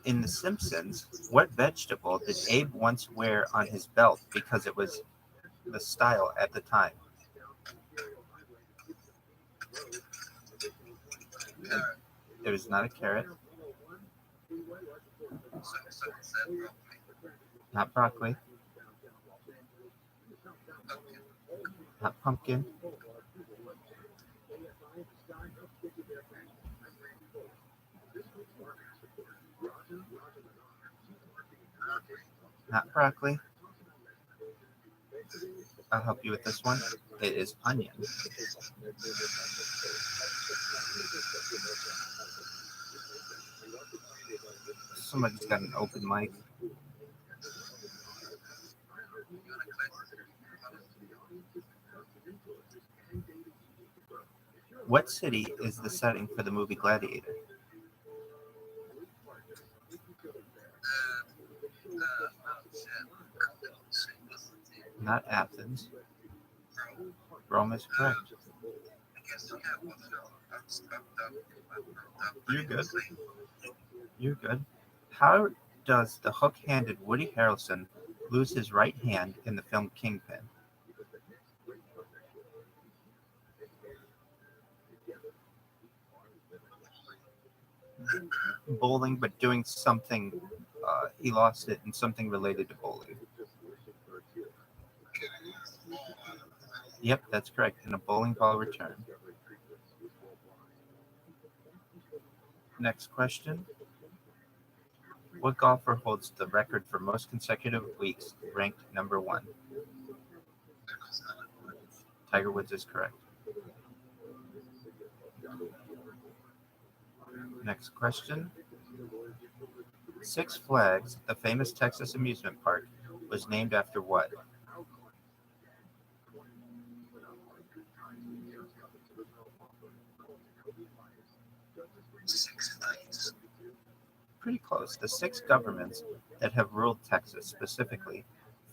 In The Simpsons, what vegetable did Abe once wear on his belt because it was the style at the time? It was not a carrot. Not broccoli. Not pumpkin. Not broccoli. I'll help you with this one. It is onion. Somebody's got an open mic. What city is the setting for the movie Gladiator? Not Athens. Rome is correct. You're good. You're good. How does the hook-handed Woody Harrelson lose his right hand in the film Kingpin? Bowling, but doing something, he lost it in something related to bowling. Yep, that's correct, in a bowling ball return. Next question. What golfer holds the record for most consecutive weeks ranked number one? Tiger Woods is correct. Next question. Six Flags, the famous Texas amusement park, was named after what? Pretty close. The six governments that have ruled Texas, specifically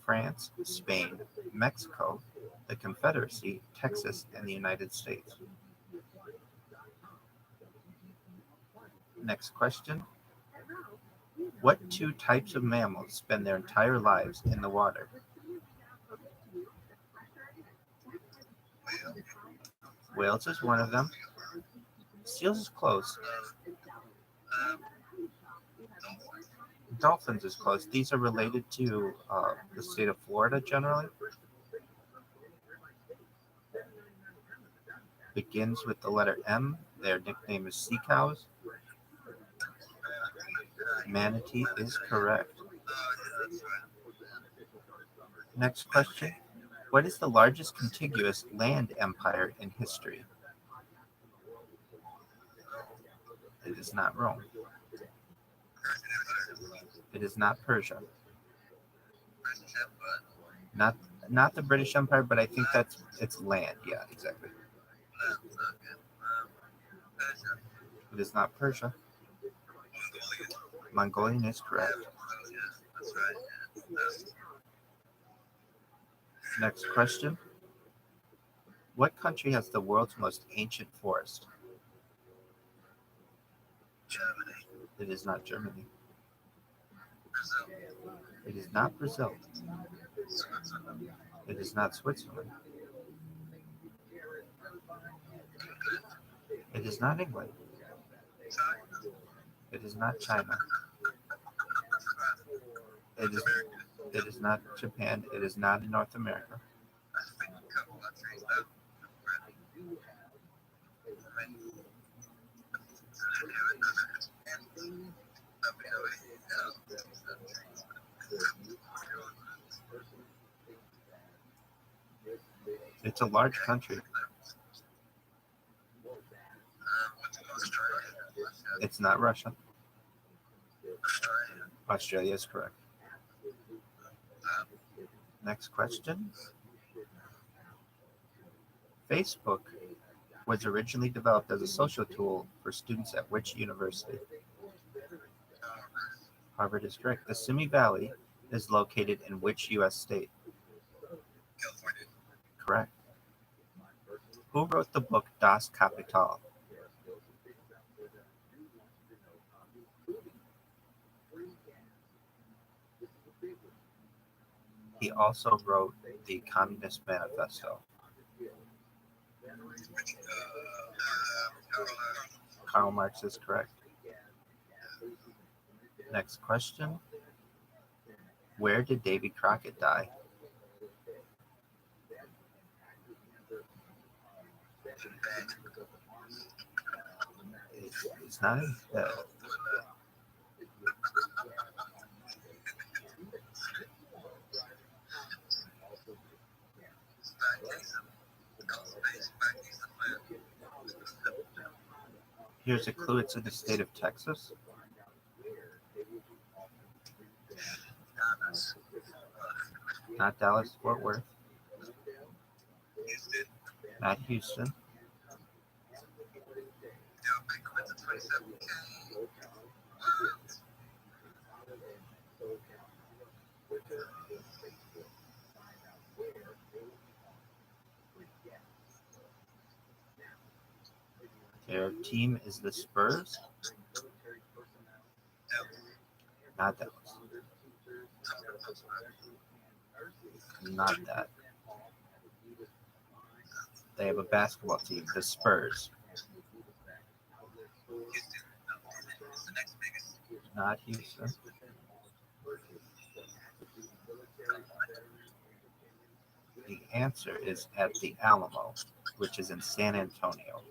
France, Spain, Mexico, the Confederacy, Texas, and the United States. Next question. What two types of mammals spend their entire lives in the water? Whales is one of them. Seals is close. Dolphins is close. These are related to the state of Florida generally. Begins with the letter M. Their nickname is sea cows. Manatee is correct. Next question. What is the largest contiguous land empire in history? It is not Rome. It is not Persia. Not the British Empire, but I think it's land. Yeah, exactly. It is not Persia. Mongolian is correct. Next question. What country has the world's most ancient forest? Germany. It is not Germany. It is not Brazil. It is not Switzerland. It is not England. It is not China. It is not Japan. It is not in North America. It's a large country. It's not Russia. Australia is correct. Next question. Facebook was originally developed as a social tool for students at which university? Harvard is correct. The Simi Valley is located in which U.S. state? California. Correct. Who wrote the book Das Kapital? He also wrote the Communist Manifesto. Karl Marx is correct. Next question. Where did Davy Crockett die? It's not in bed. Here's a clue. It's in the state of Texas. Not Dallas, Fort Worth. Not Houston. Their team is the Spurs. Not Dallas. Not that. They have a basketball team, the Spurs. Not Houston. The answer is at the Alamo, which is in San Antonio.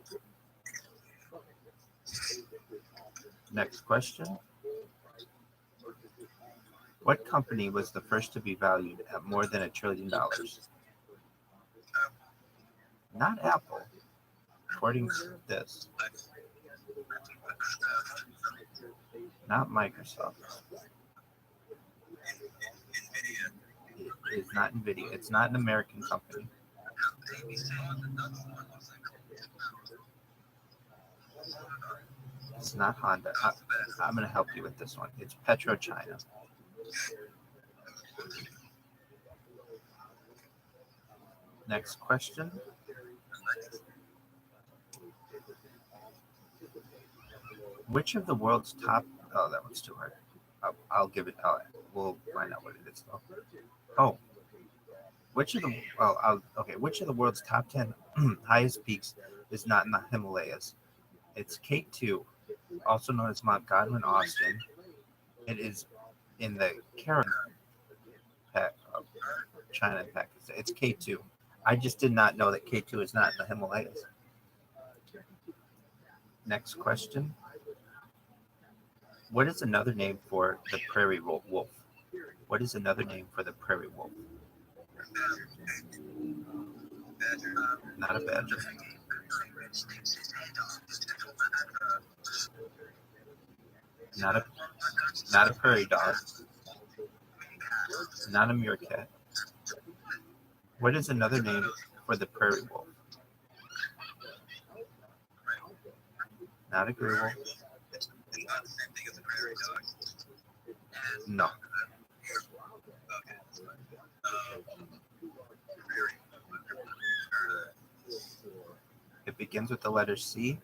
Next question. What company was the first to be valued at more than $1 trillion? Not Apple, according to this. Not Microsoft. It is not NVIDIA. It's not an American company. It's not Honda. I'm going to help you with this one. It's PetroChina. Next question. Which of the world's top... Oh, that one's too hard. I'll give it... we'll find out what it is, though. Oh. Which of the world's top 10 highest peaks is not in the Himalayas? It's K2, also known as Mount Godwin Austen. It is in the Karen of China and Pakistan. It's K2. I just did not know that K2 is not in the Himalayas. Next question. What is another name for the prairie wolf? What is another name for the prairie wolf? Not a badger. Not a prairie dog. Not a meerkat. What is another name for the prairie wolf? Not a gray wolf. No. It begins with the letter C.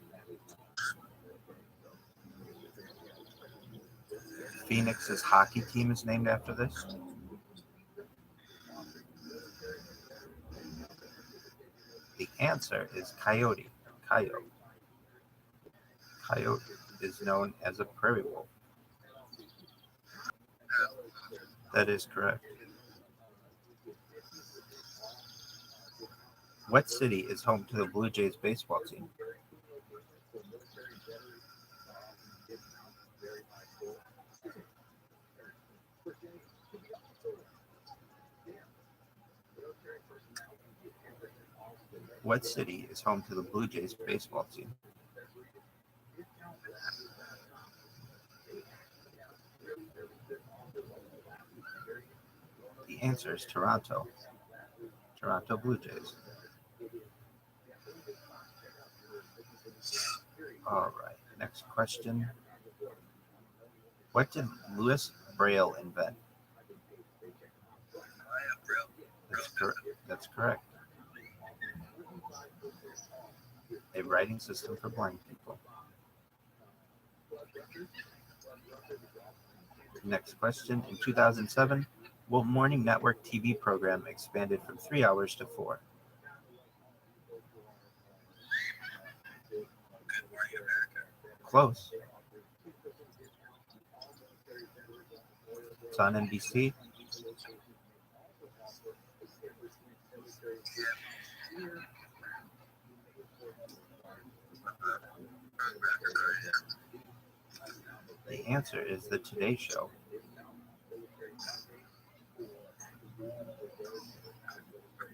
Phoenix's hockey team is named after this. The answer is coyote. Coyote. Coyote is known as a prairie wolf. That is correct. What city is home to the Blue Jays baseball team? What city is home to the Blue Jays baseball team? The answer is Toronto. Toronto Blue Jays. All right, next question. What did Louis Braille invent? That's correct. A writing system for blind people. Next question. In 2007, what morning network TV program expanded from 3 hours to 4? Close. It's on NBC. The answer is the Today Show.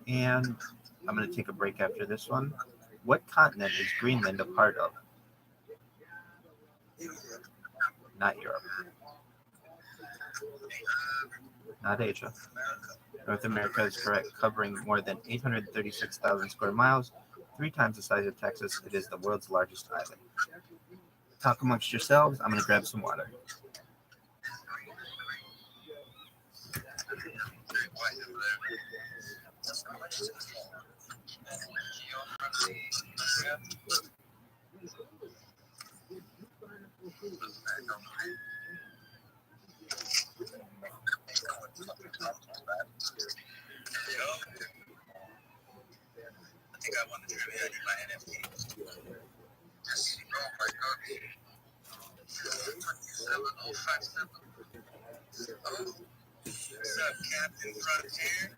And I'm going to take a break after this one. What continent is Greenland a part of? Not Europe. Not Asia. North America is correct, covering more than 836,000 square miles, 3 times the size of Texas. It is the world's largest island. Talk amongst yourselves. I'm going to grab some water. Yo, I think I won the trivia. I did my NFT. Yes. Oh my god. 27057. Oh, what's up, Captain Frontier?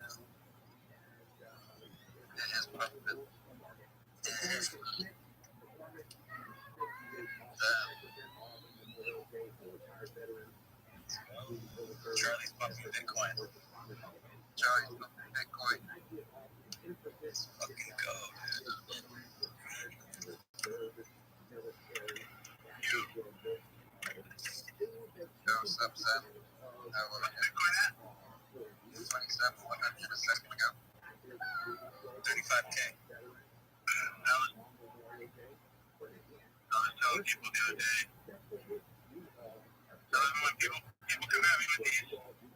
That is pumping. Charlie's pumping Bitcoin. Charlie's pumping Bitcoin. Let's fucking go, dude. Yo, what's up, Sam? How are you? Bitcoin at? 27,100 a second ago. 35K. I was telling people the other day, when people come at me with these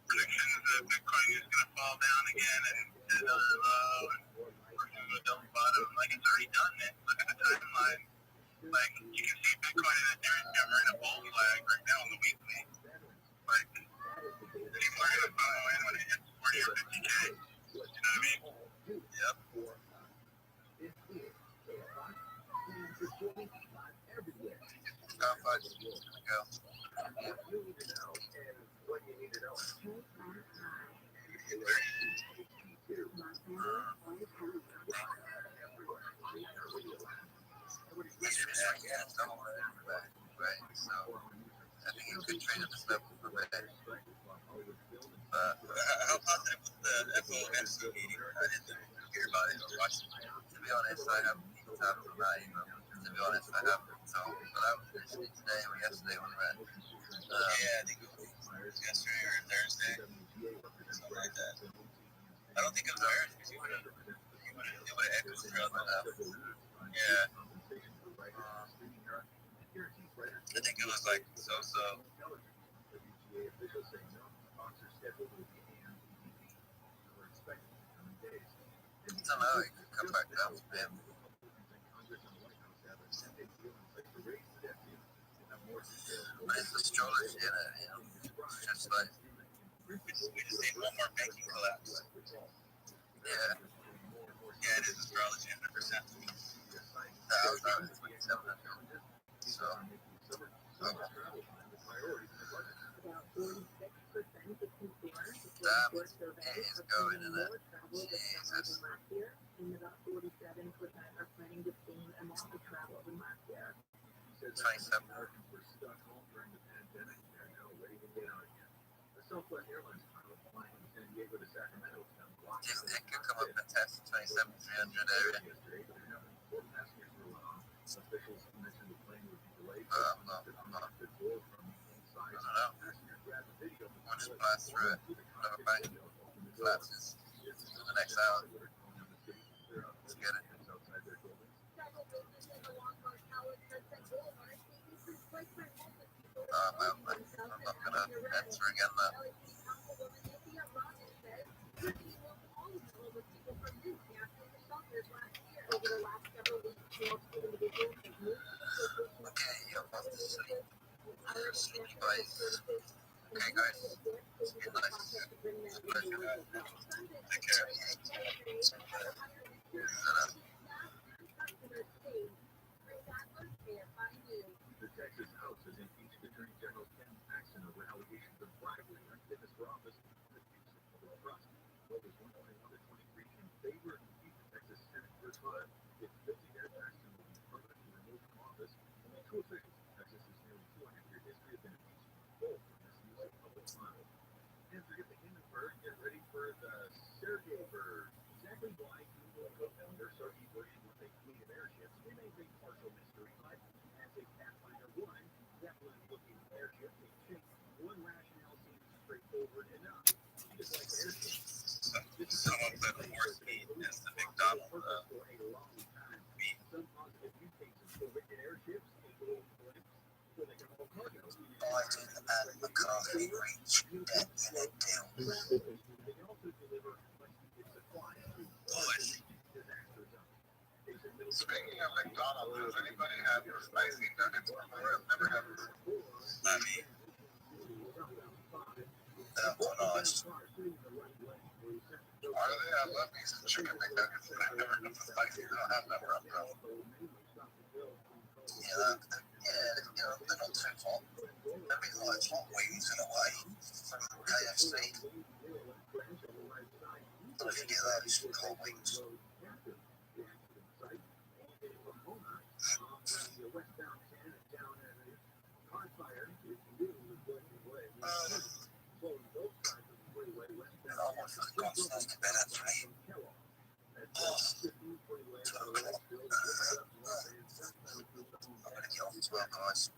predictions that Bitcoin is going to fall down again and another low and we're going to go double bottom, like it's already done, man. Look at the timeline. Like, you can see Bitcoin and Ethereum are in a bull flag right now on the weekly. Like, people are going to follow in when it hits 40 or 50K. You know what I mean? Yep. Fudge. Go. Yeah, it's double right? So, I think you could trade at this level for bad. How positive was the FOMC meeting? I didn't hear about it or watch it. To be honest, I haven't even tapped on that, To be honest, I haven't. So, but I was listening today or yesterday when I read. Yeah, I think it was yesterday or Thursday. Something like that. I don't think it was ours because it would have echoed throughout the house. Yeah. I think it was like so. Somehow it could come back up to him. But it's astrology in it, It's just like we just need one more banking collapse. Yeah. Yeah, it is astrology 100%. I was out at 2700. So damn, it is going in it. Jesus. 27. It could come up and test 27,300 area. I'm not. I don't know. We'll just blast through it. Whatever bank collapses in the next hour. Let's get it. I'm not gonna enter again now. Okay, I'm off to sleep. Sleepy boys. Okay, guys. Be nice. Take care. The Texas House has impeached Attorney General Ken Paxton over allegations of bribery and unfitness for office and abuse of public trust. Voters 121 to 23 in favor of impeaching Texas Senate First Vote. If billionaire Paxton will be permanently removed from office, only two officials in Texas's nearly 200-year history have been impeached both for misuse of public funds. And forget the Hindenburg, get ready for the Sergey bird. Exactly why Google co-founder Sergey Brin with a fleet of airships remains a partial mystery, but as a Pathfinder 1, Zeppelin-looking airship takes shape. One rationale seems straightforward enough. Just like airships. Someone put horse meat as the McDonald's meat. Some positive use cases for wicked airships include where they can haul cargo. Martin and McCarthy reach definite deals. They can also deliver much-needed supplies to disaster zones. Speaking of McDonald's, does anybody have your spicy nuggets before? I've never had them. I mean, they're not nice. I love me some chicken McNuggets, but I've never had the spicy. I don't have that rub, though. Yeah, they're not too hot. Maybe like hot wings in a way from KFC. But if you get those hot wings, I want to go upstairs to bed actually. Oh, 2 o'clock. I'm going to get off as well, guys.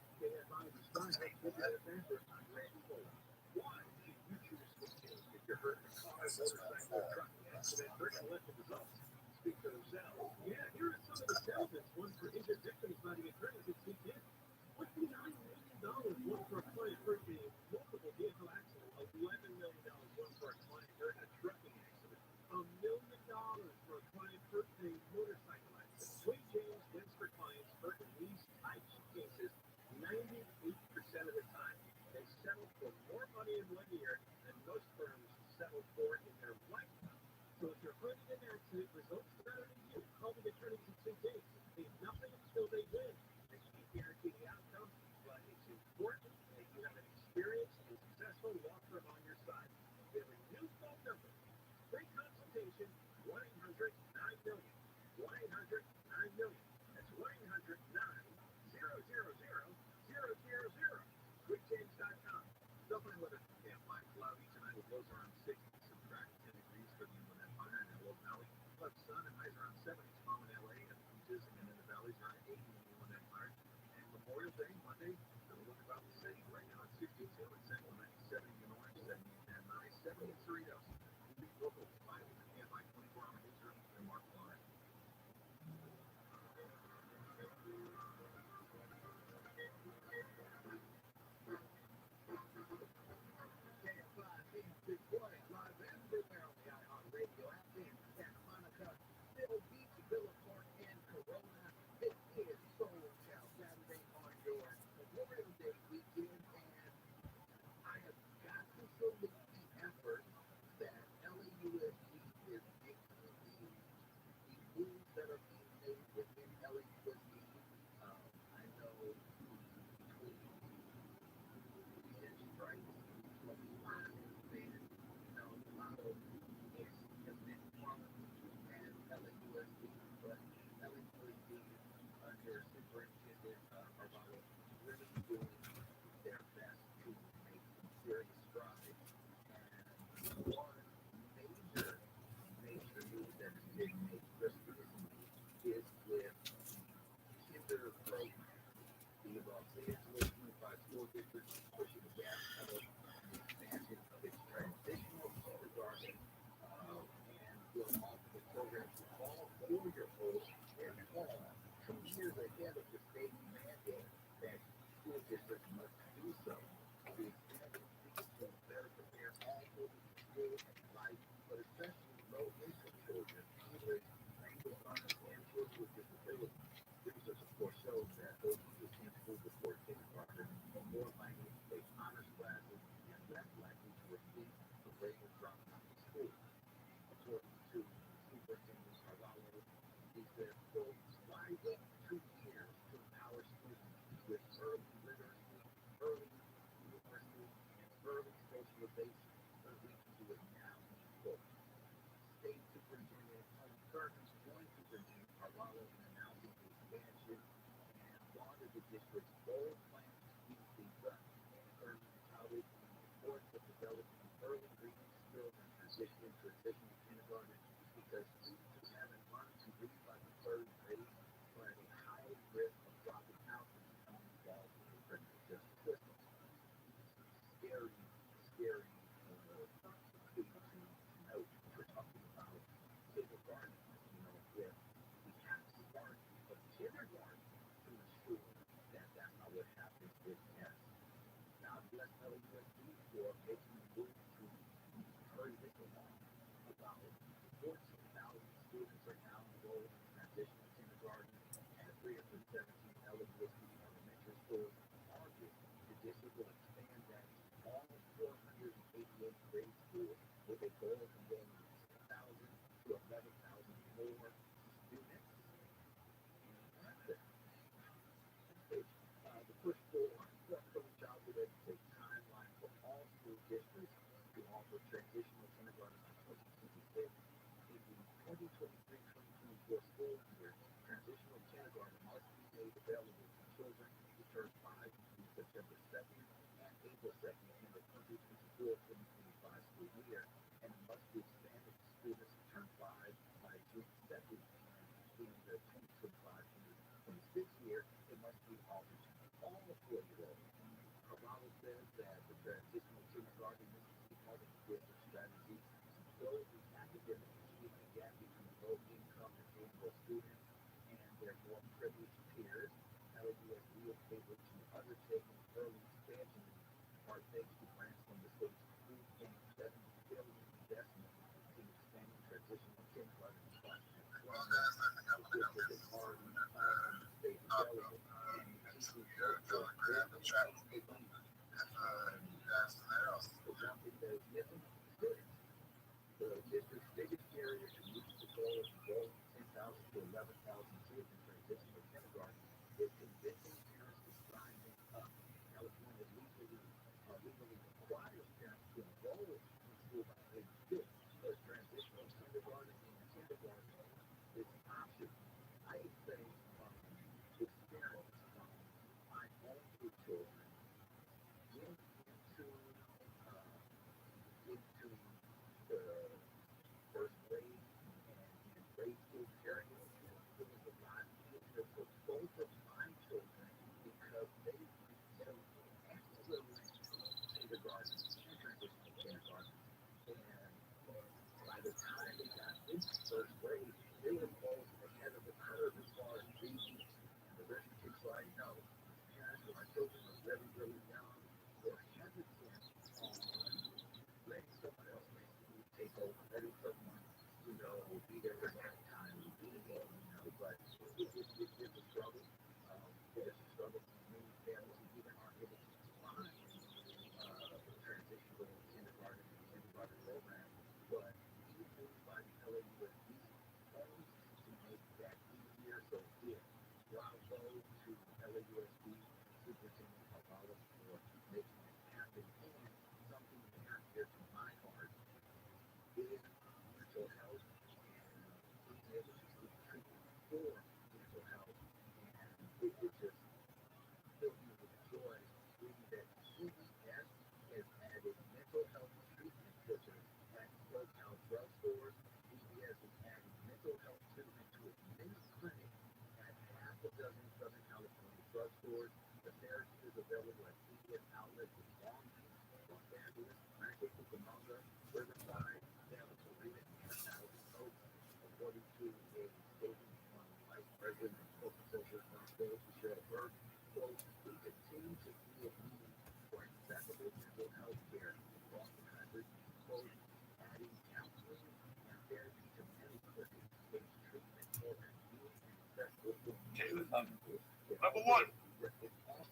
Number one,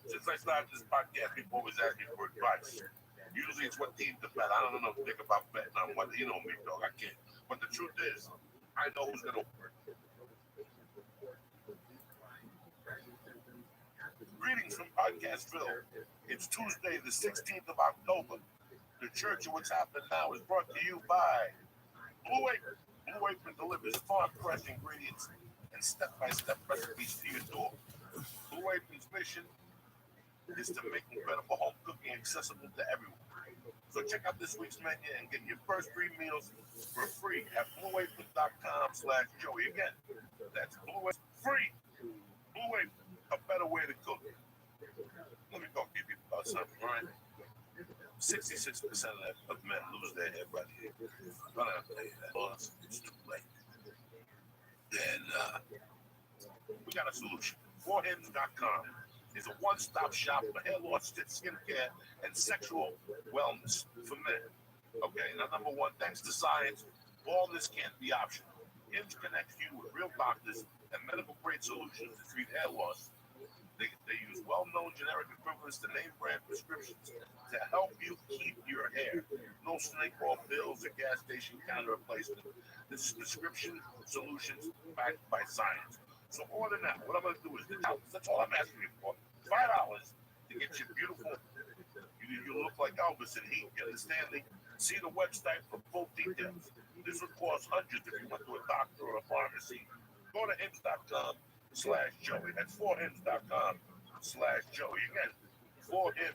since I started this podcast, people always ask me for advice. Usually it's what team to bet. I don't know nothing about betting on what, you know me, dog. I can't. But the truth is, I know who's going to. Greetings from Podcastville. It's Tuesday, the 16th of October. The Church of What's Happening Now is brought to you by Blue Apron. Blue Apron delivers farm-fresh ingredients and step-by-step recipes to your door. Blue Apron's mission is to make incredible home cooking accessible to everyone. So check out this week's menu and get your first 3 meals for free at blueapron.com/Joey. Again, that's Blue Apron free. Blue Apron, a better way to cook. Let me go give you about something, all right? 66% of men lose their hair by the year. I'm gonna have to tell you that. Well, it's too late. Then we got a solution. ForHims.com is a one-stop shop for hair loss, skincare, and sexual wellness for men. Okay, now number one, thanks to science, baldness can't be optional. Hims connects you with real doctors and medical-grade solutions to treat hair loss. They use well-known generic equivalents to name-brand prescriptions to help you keep your hair. No snake oil pills or gas station counter replacement. This is prescription solutions backed by science. So order now. What I'm going to do is that's all I'm asking you for. $5 to get you beautiful. You look like Elvis in Heat. You understand me? See the website for full details. This would cost hundreds if you went to a doctor or a pharmacy. Go to hims.com/Joey. That's forhims.com/Joey. Again, for him